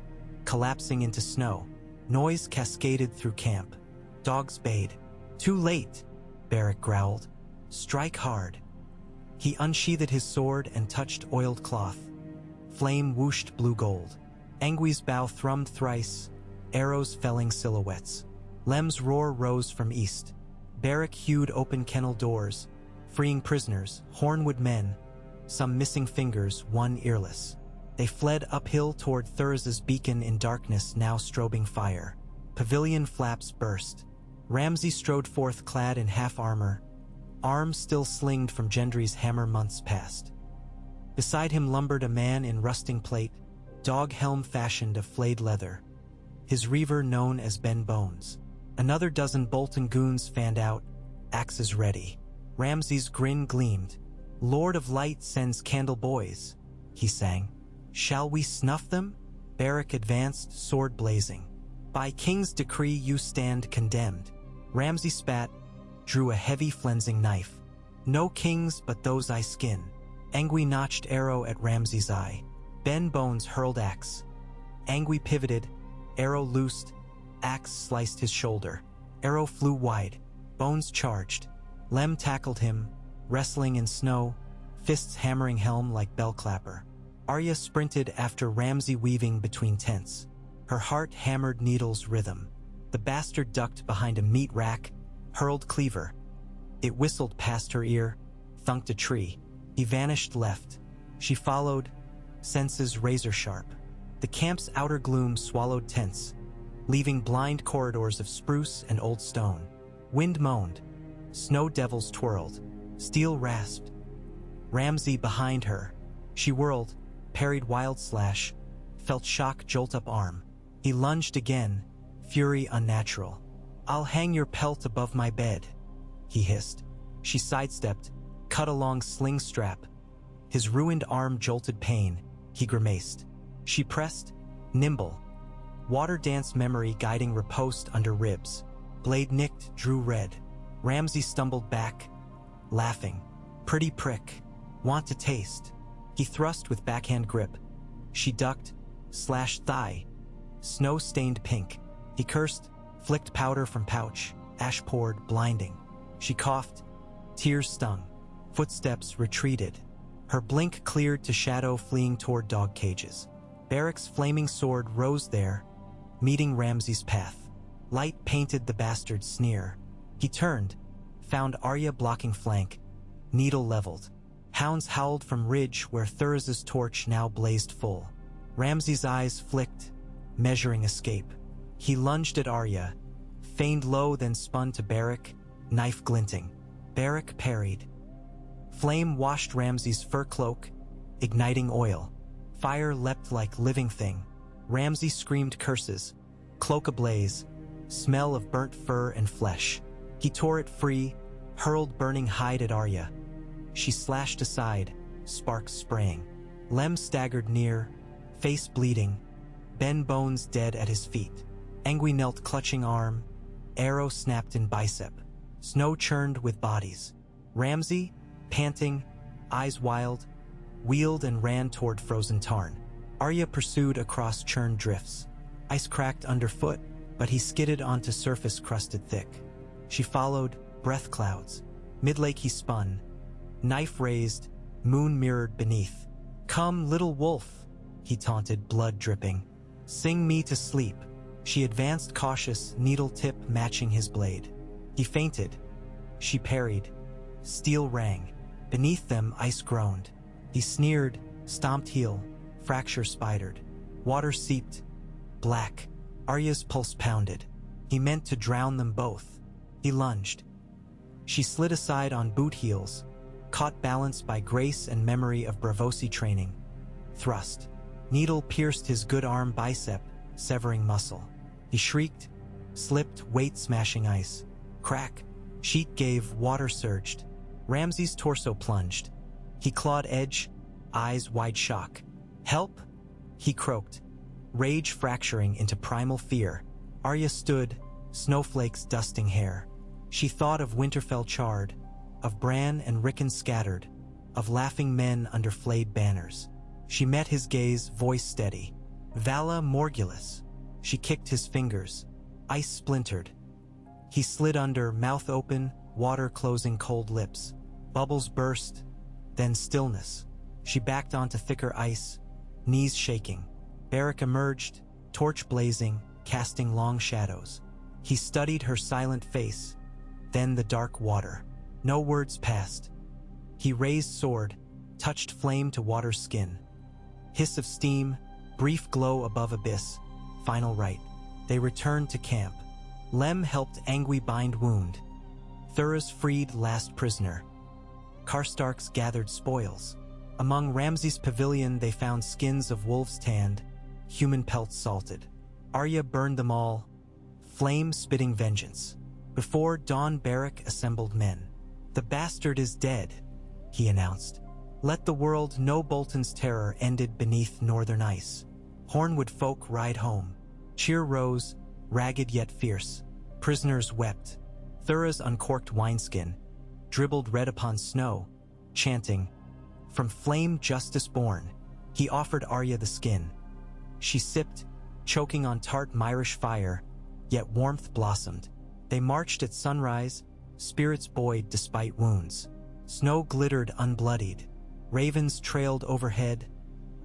collapsing into snow. Noise cascaded through camp. Dogs bayed. Too late, Beric growled. Strike hard. He unsheathed his sword and touched oiled cloth. Flame whooshed blue-gold. Angui's bow thrummed thrice, arrows felling silhouettes. Lem's roar rose from east. Beric hewed open kennel doors, freeing prisoners, Hornwood men, some missing fingers, one earless. They fled uphill toward Thurza's beacon in darkness now strobing fire. Pavilion flaps burst. Ramsay strode forth clad in half-armor, arms still slinged from Gendry's hammer months past. Beside him lumbered a man in rusting plate, dog helm fashioned of flayed leather, his reaver known as Ben Bones. Another dozen Bolton goons fanned out, axes ready. Ramsay's grin gleamed. Lord of Light sends candle boys, he sang. Shall we snuff them? Beric advanced, sword blazing. By King's decree you stand condemned. Ramsay spat, drew a heavy flensing knife. No kings but those I skin. Angui notched arrow at Ramsay's eye. Ben Bones hurled axe. Angui pivoted, arrow loosed, axe sliced his shoulder. Arrow flew wide. Bones charged. Lem tackled him, wrestling in snow, fists hammering helm like bell clapper. Arya sprinted after Ramsay weaving between tents. Her heart hammered needles rhythm. The bastard ducked behind a meat rack, hurled cleaver. It whistled past her ear, thunked a tree. He vanished left. She followed, senses razor sharp. The camp's outer gloom swallowed tents, leaving blind corridors of spruce and old stone. Wind moaned. Snow devils twirled. Steel rasped. Ramsay behind her. She whirled, parried wild slash, felt shock jolt up arm. He lunged again, fury unnatural. I'll hang your pelt above my bed, he hissed. She sidestepped, cut along sling strap. His ruined arm jolted pain. He grimaced. She pressed, nimble. Water dance memory guiding riposte under ribs. Blade nicked, drew red. Ramsay stumbled back, laughing. Pretty prick. Want to taste. He thrust with backhand grip. She ducked, slashed thigh. Snow stained pink. He cursed, flicked powder from pouch. Ash poured, blinding. She coughed. Tears stung. Footsteps retreated. Her blink cleared to shadow fleeing toward dog cages. Beric's flaming sword rose there, meeting Ramsay's path. Light painted the bastard's sneer. He turned, found Arya blocking flank, needle leveled. Hounds howled from ridge where Thurza's torch now blazed full. Ramsay's eyes flicked, measuring escape. He lunged at Arya, feigned low then spun to Beric, knife glinting. Beric parried. Flame washed Ramsay's fur cloak, igniting oil. Fire leapt like living thing. Ramsay screamed curses, cloak ablaze, smell of burnt fur and flesh. He tore it free, hurled burning hide at Arya. She slashed aside, sparks spraying. Lem staggered near, face bleeding, Ben Bones dead at his feet. Angui knelt clutching arm, arrow snapped in bicep. Snow churned with bodies. Ramsay, panting, eyes wild, wheeled and ran toward frozen tarn. Arya pursued across churned drifts. Ice cracked underfoot, but he skidded onto surface crusted thick. She followed, breath clouds. Mid-lake he spun, knife raised, moon mirrored beneath. "Come, little wolf," he taunted, blood dripping. "Sing me to sleep." She advanced cautious, needle tip matching his blade. He feinted. She parried. Steel rang. Beneath them, ice groaned. He sneered, stomped heel, fracture spidered. Water seeped. Black. Arya's pulse pounded. He meant to drown them both. He lunged. She slid aside on boot heels, caught balance by grace and memory of Bravosi training. Thrust. Needle pierced his good arm bicep, severing muscle. He shrieked, slipped, weight smashing ice. Crack. Sheet gave, water surged. Ramsay's torso plunged. He clawed edge, eyes wide shock. "Help!" he croaked, rage fracturing into primal fear. Arya stood, snowflakes dusting hair. She thought of Winterfell charred, of Bran and Rickon scattered, of laughing men under flayed banners. She met his gaze, voice steady. "Vala Morgulus." She kicked his fingers. Ice splintered. He slid under, mouth open, water closing cold lips. Bubbles burst, then stillness. She backed onto thicker ice, knees shaking. Beric emerged, torch blazing, casting long shadows. He studied her silent face, then the dark water. No words passed. He raised sword, touched flame to water's skin. Hiss of steam, brief glow above abyss. Final rite. They returned to camp. Lem helped Angui bind wound. Thuras freed last prisoner. Karstarks gathered spoils. Among Ramsay's pavilion they found skins of wolves tanned, human pelts salted. Arya burned them all, flame spitting vengeance. Before dawn Beric assembled men. "The bastard is dead," he announced. "Let the world know Bolton's terror ended beneath northern ice." Hornwood folk ride home. Cheer rose, ragged yet fierce. Prisoners wept. Thuras uncorked wineskin, dribbled red upon snow, chanting, "From flame justice born." He offered Arya the skin. She sipped, choking on tart Myrish fire, yet warmth blossomed. They marched at sunrise, spirits buoyed despite wounds. Snow glittered unbloodied. Ravens trailed overhead,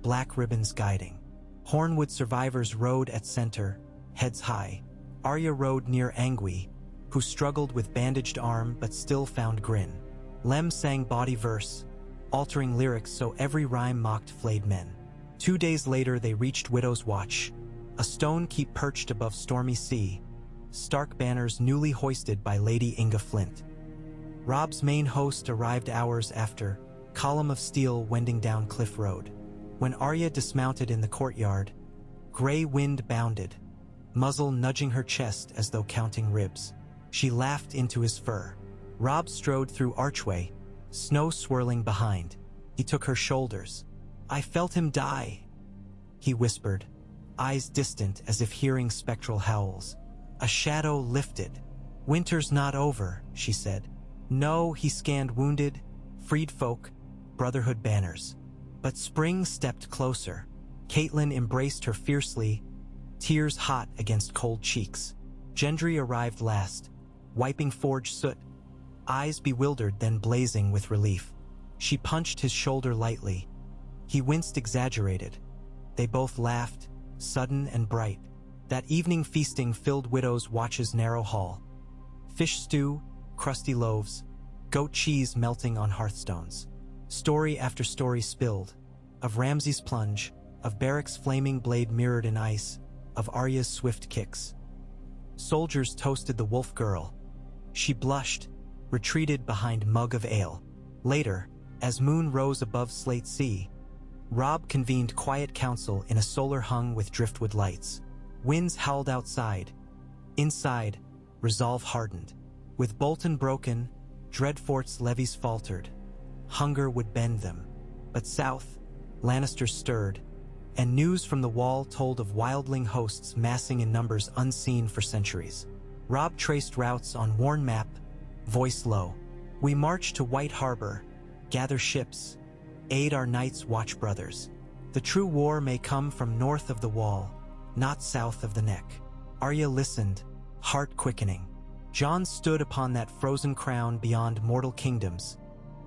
black ribbons guiding. Hornwood survivors rode at center, heads high. Arya rode near Angui, who struggled with bandaged arm but still found grin. Lem sang bawdy verse, altering lyrics so every rhyme mocked flayed men. 2 days later they reached Widow's Watch, a stone keep perched above stormy sea, stark banners newly hoisted by Lady Inga Flint. Robb's main host arrived hours after, column of steel wending down Cliff Road. When Arya dismounted in the courtyard, gray wind bounded, muzzle nudging her chest as though counting ribs. She laughed into his fur. Robb strode through archway, snow swirling behind. He took her shoulders. "I felt him die," he whispered, eyes distant as if hearing spectral howls. A shadow lifted. "Winter's not over," she said. "No," he scanned wounded, freed folk, Brotherhood banners. But spring stepped closer. Caitlin embraced her fiercely, tears hot against cold cheeks. Gendry arrived last, wiping forge soot, eyes bewildered then blazing with relief. She punched his shoulder lightly. He winced exaggerated. They both laughed, sudden and bright. That evening feasting filled Widow's Watch's narrow hall. Fish stew, crusty loaves, goat cheese melting on hearthstones. Story after story spilled, of Ramsay's plunge, of Beric's flaming blade mirrored in ice, of Arya's swift kicks. Soldiers toasted the wolf girl. She blushed, retreated behind mug of ale. Later, as moon rose above Slate Sea, Robb convened quiet council in a solar hung with driftwood lights. Winds howled outside. Inside, resolve hardened. With Bolton broken, Dreadfort's levies faltered. Hunger would bend them. But south, Lannisters stirred, and news from the wall told of wildling hosts massing in numbers unseen for centuries. Robb traced routes on worn map, voice low. "We march to White Harbor, gather ships, aid our Night's Watch brothers. The true war may come from north of the wall, not south of the neck." Arya listened, heart quickening. Jon stood upon that frozen crown beyond mortal kingdoms,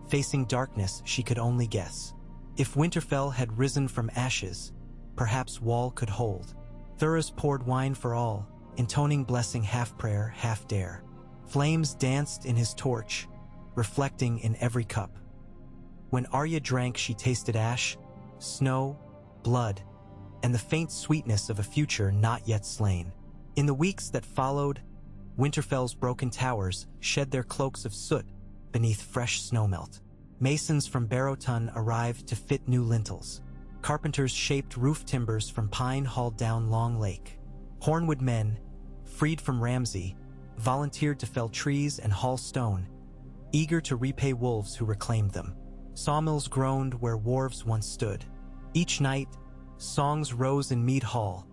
facing darkness she could only guess. If Winterfell had risen from ashes, perhaps Wall could hold. Thuras poured wine for all, intoning blessing half prayer, half dare. Flames danced in his torch, reflecting in every cup. When Arya drank, she tasted ash, snow, blood, and the faint sweetness of a future not yet slain. In the weeks that followed, Winterfell's broken towers shed their cloaks of soot beneath fresh snowmelt. Masons from Barrowton arrived to fit new lintels. Carpenters shaped roof timbers from pine hauled down Long Lake. Hornwood men, freed from Ramsay, volunteered to fell trees and haul stone, eager to repay wolves who reclaimed them. Sawmills groaned where wharves once stood. Each night, songs rose in Mead Hall,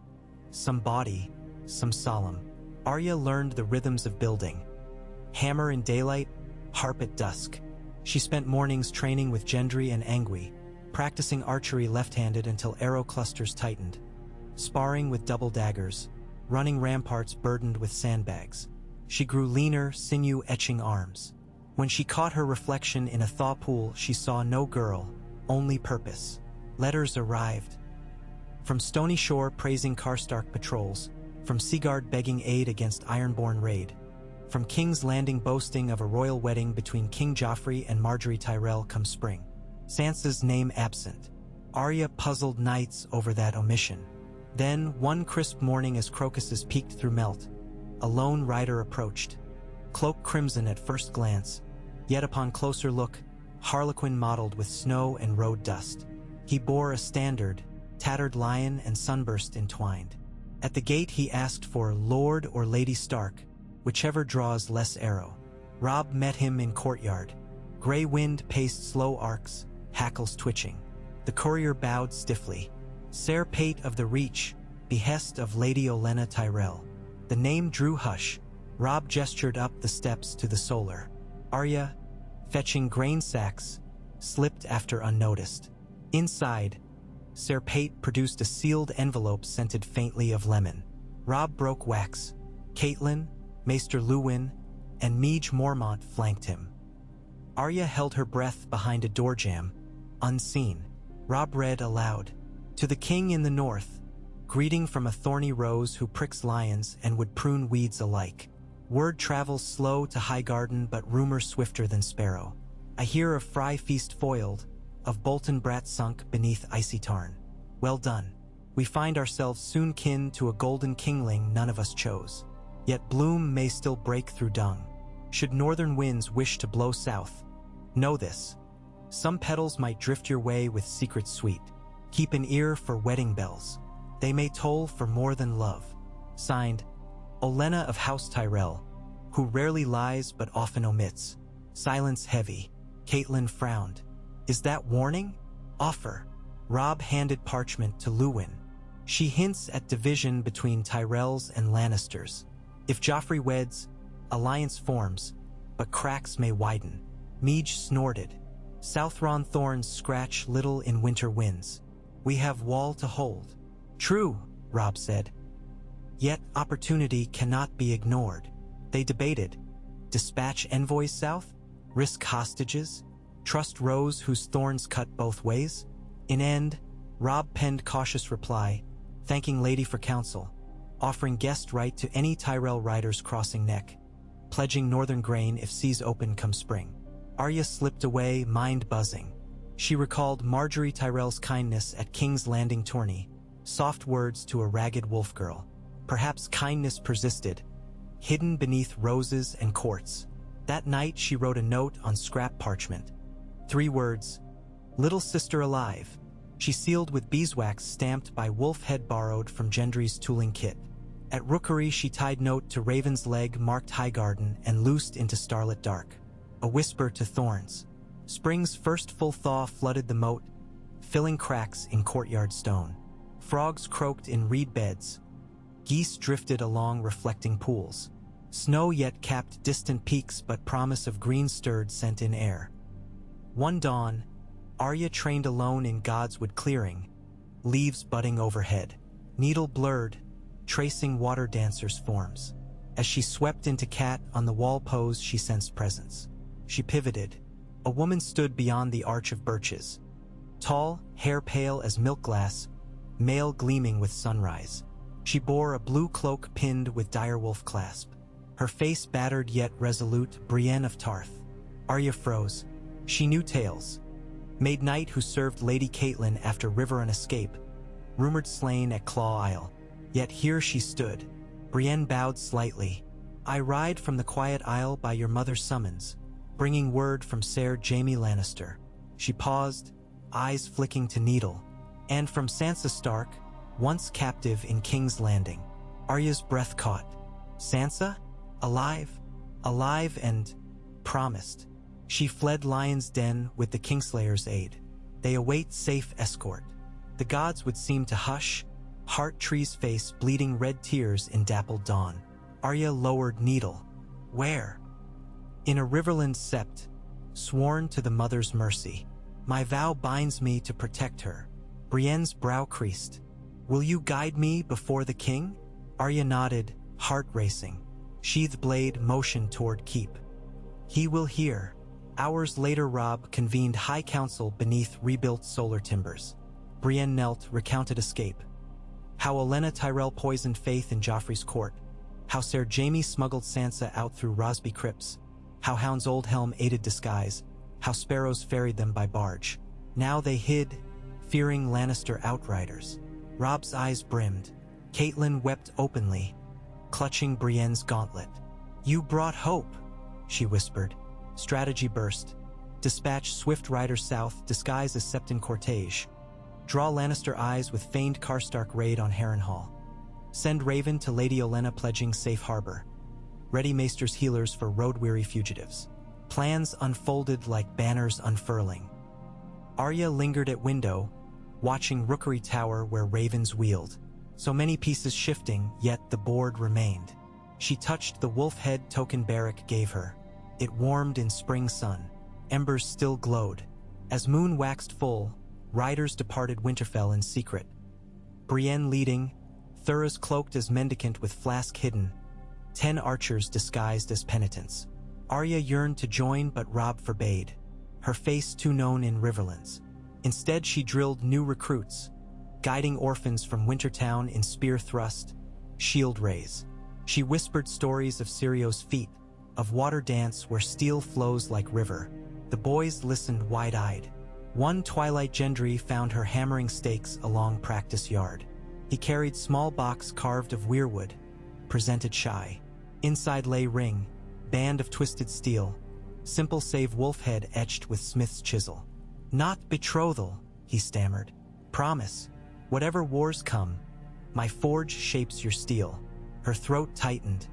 some bawdy, some solemn. Arya learned the rhythms of building. Hammer in daylight, harp at dusk. She spent mornings training with Gendry and Angui, practicing archery left-handed until arrow clusters tightened, sparring with double daggers, running ramparts burdened with sandbags. She grew leaner, sinew-etching arms. When she caught her reflection in a thaw pool, she saw no girl, only purpose. Letters arrived. From Stony Shore praising Karstark patrols, from Seaguard begging aid against Ironborn raid, from King's Landing boasting of a royal wedding between King Joffrey and Margaery Tyrell come spring. Sansa's name absent. Arya puzzled nights over that omission. Then, one crisp morning as crocuses peeked through melt, a lone rider approached. Cloak crimson at first glance, yet upon closer look, harlequin mottled with snow and road dust. He bore a standard, tattered lion and sunburst entwined. At the gate he asked for Lord or Lady Stark, whichever draws less arrow. Robb met him in courtyard. Grey wind paced slow arcs, hackles twitching. The courier bowed stiffly. Ser Pate of the Reach, behest of Lady Olenna Tyrell. The name drew hush. Robb gestured up the steps to the solar. Arya, fetching grain sacks, slipped after unnoticed. Inside, Ser Pate produced a sealed envelope scented faintly of lemon. Robb broke wax. Catelyn, Maester Luwin, and Meage Mormont flanked him. Arya held her breath behind a door jamb, unseen. Robb read aloud. To the king in the north, greeting from a thorny rose who pricks lions and would prune weeds alike. Word travels slow to Highgarden, but rumor swifter than sparrow. I hear of Fry feast foiled, of Bolton brat sunk beneath icy tarn. Well done. We find ourselves soon kin to a golden kingling none of us chose. Yet bloom may still break through dung. Should northern winds wish to blow south, know this. Some petals might drift your way with secret sweet. Keep an ear for wedding bells. They may toll for more than love. Signed, Olenna of House Tyrell, who rarely lies but often omits. Silence heavy. Catelyn frowned. Is that warning? Offer. Robb handed parchment to Luwin. She hints at division between Tyrells and Lannisters. If Joffrey weds, alliance forms, but cracks may widen. Meage snorted. Southron thorns scratch little in winter winds. We have Wall to hold. True, Robb said. Yet opportunity cannot be ignored. They debated. Dispatch envoys south? Risk hostages? Trust Rose whose thorns cut both ways? In end, Robb penned cautious reply, thanking Lady for counsel, offering guest right to any Tyrell riders crossing neck, pledging northern grain if seas open come spring. Arya slipped away, mind buzzing. She recalled Margaery Tyrell's kindness at King's Landing tourney, soft words to a ragged wolf girl. Perhaps kindness persisted, hidden beneath roses and courts. That night she wrote a note on scrap parchment. 3 words, little sister alive. She sealed with beeswax stamped by wolf head borrowed from Gendry's tooling kit. At Rookery she tied note to Raven's leg marked Highgarden and loosed into starlit dark. A whisper to thorns. Spring's first full thaw flooded the moat, filling cracks in courtyard stone. Frogs croaked in reed beds. Geese drifted along reflecting pools. Snow yet capped distant peaks, but promise of green stirred scent in air. One dawn, Arya trained alone in Godswood clearing, leaves budding overhead. Needle blurred, tracing water dancers' forms. As she swept into cat on the wall pose, she sensed presence. She pivoted. A woman stood beyond the arch of birches. Tall, hair pale as milk glass, male gleaming with sunrise. She bore a blue cloak pinned with direwolf clasp. Her face battered yet resolute, Brienne of Tarth. Arya froze. She knew tales. Maid knight who served Lady Catelyn after Riverrun escape, rumored slain at Claw Isle. Yet here she stood. Brienne bowed slightly. I ride from the quiet isle by your mother's summons, bringing word from Ser Jaime Lannister. She paused, eyes flicking to Needle. And from Sansa Stark, once captive in King's Landing. Arya's breath caught. Sansa? Alive? Alive and promised. She fled Lion's Den with the Kingslayer's aid. They await safe escort. The gods would seem to hush, Heart Tree's face bleeding red tears in dappled dawn. Arya lowered Needle. Where? In a Riverland sept, sworn to the mother's mercy. My vow binds me to protect her. Brienne's brow creased. Will you guide me before the king? Arya nodded, heart racing. Sheathed blade motioned toward keep. He will hear. Hours later, Robb convened high council beneath rebuilt solar timbers. Brienne knelt, recounted escape. How Olenna Tyrell poisoned faith in Joffrey's court. How Ser Jaime smuggled Sansa out through Rosby crypts. How Hound's old helm aided disguise. How sparrows ferried them by barge. Now they hid, fearing Lannister outriders. Robb's eyes brimmed. Catelyn wept openly, clutching Brienne's gauntlet. You brought hope, she whispered. Strategy burst. Dispatch swift riders south, disguise as Septon cortege. Draw Lannister eyes with feigned Karstark raid on Harrenhal. Send Raven to Lady Olenna pledging safe harbor. Ready Maester's healers for road-weary fugitives. Plans unfolded like banners unfurling. Arya lingered at window, watching Rookery Tower where ravens wheeled. So many pieces shifting, yet the board remained. She touched the wolf head token Beric gave her. It warmed in spring sun. Embers still glowed. As moon waxed full, riders departed Winterfell in secret. Brienne leading, Thuras cloaked as mendicant with flask hidden, 10 archers disguised as penitents. Arya yearned to join, but Robb forbade, her face too known in Riverlands. Instead, she drilled new recruits, guiding orphans from Wintertown in spear thrust, shield raise. She whispered stories of Sirio's feet, of water dance where steel flows like river. The boys listened wide-eyed. One Twilight Gendry found her hammering stakes along practice yard. He carried small box carved of weirwood, presented shy. Inside lay ring, band of twisted steel, simple save wolf head etched with smith's chisel. Not betrothal, he stammered. Promise, whatever wars come, my forge shapes your steel. Her throat tightened.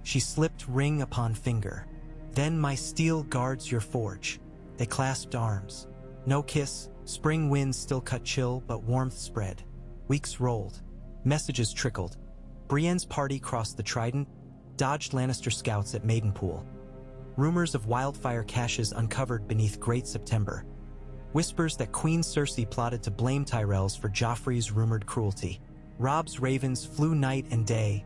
She slipped ring upon finger. Then my steel guards your forge. They clasped arms. No kiss, spring winds still cut chill, but warmth spread. Weeks rolled. Messages trickled. Brienne's party crossed the Trident, dodged Lannister scouts at Maidenpool. Rumors of wildfire caches uncovered beneath Great September. Whispers that Queen Cersei plotted to blame Tyrells for Joffrey's rumored cruelty. Robb's ravens flew night and day,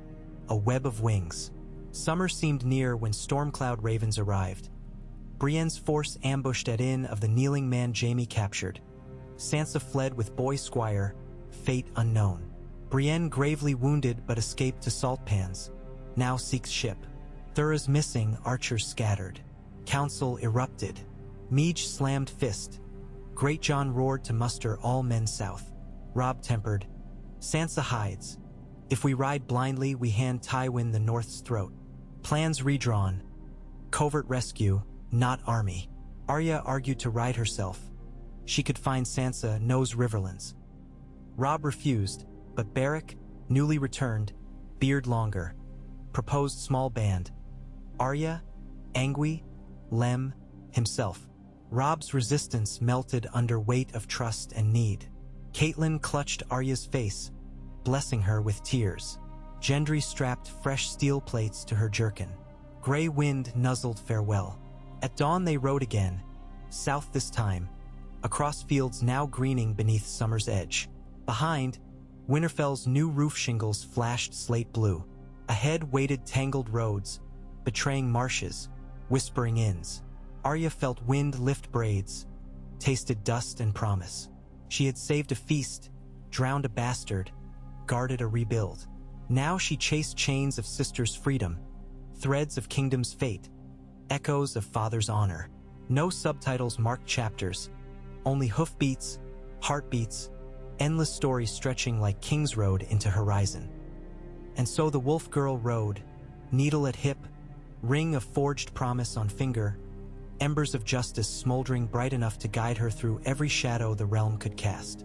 a web of wings. Summer seemed near when Stormcloud ravens arrived. Brienne's force ambushed at inn of the kneeling man Jaime captured. Sansa fled with boy squire, fate unknown. Brienne gravely wounded but escaped to salt pans. Now seeks ship. Thuras missing, archers scattered. Council erupted. Meege slammed fist. Great John roared to muster all men south. Robb tempered. Sansa hides. If we ride blindly, we hand Tywin the North's throat. Plans redrawn. Covert rescue, not army. Arya argued to ride herself. She could find Sansa, knows Riverlands. Robb refused, but Beric, newly returned, beard longer, proposed small band. Arya, Angui, Lem, himself. Robb's resistance melted under weight of trust and need. Catelyn clutched Arya's face, blessing her with tears. Gendry strapped fresh steel plates to her jerkin. Gray wind nuzzled farewell. At dawn they rode again, south this time, across fields now greening beneath summer's edge. Behind, Winterfell's new roof shingles flashed slate blue. Ahead waited tangled roads, betraying marshes, whispering inns. Arya felt wind lift braids, tasted dust and promise. She had saved a feast, drowned a bastard, guarded a rebuild. Now she chased chains of sisters' freedom, threads of kingdom's fate, echoes of father's honor. No subtitles marked chapters, only hoofbeats, heartbeats, endless stories stretching like King's Road into horizon. And so the wolf girl rode, needle at hip, ring of forged promise on finger, embers of justice smoldering bright enough to guide her through every shadow the realm could cast.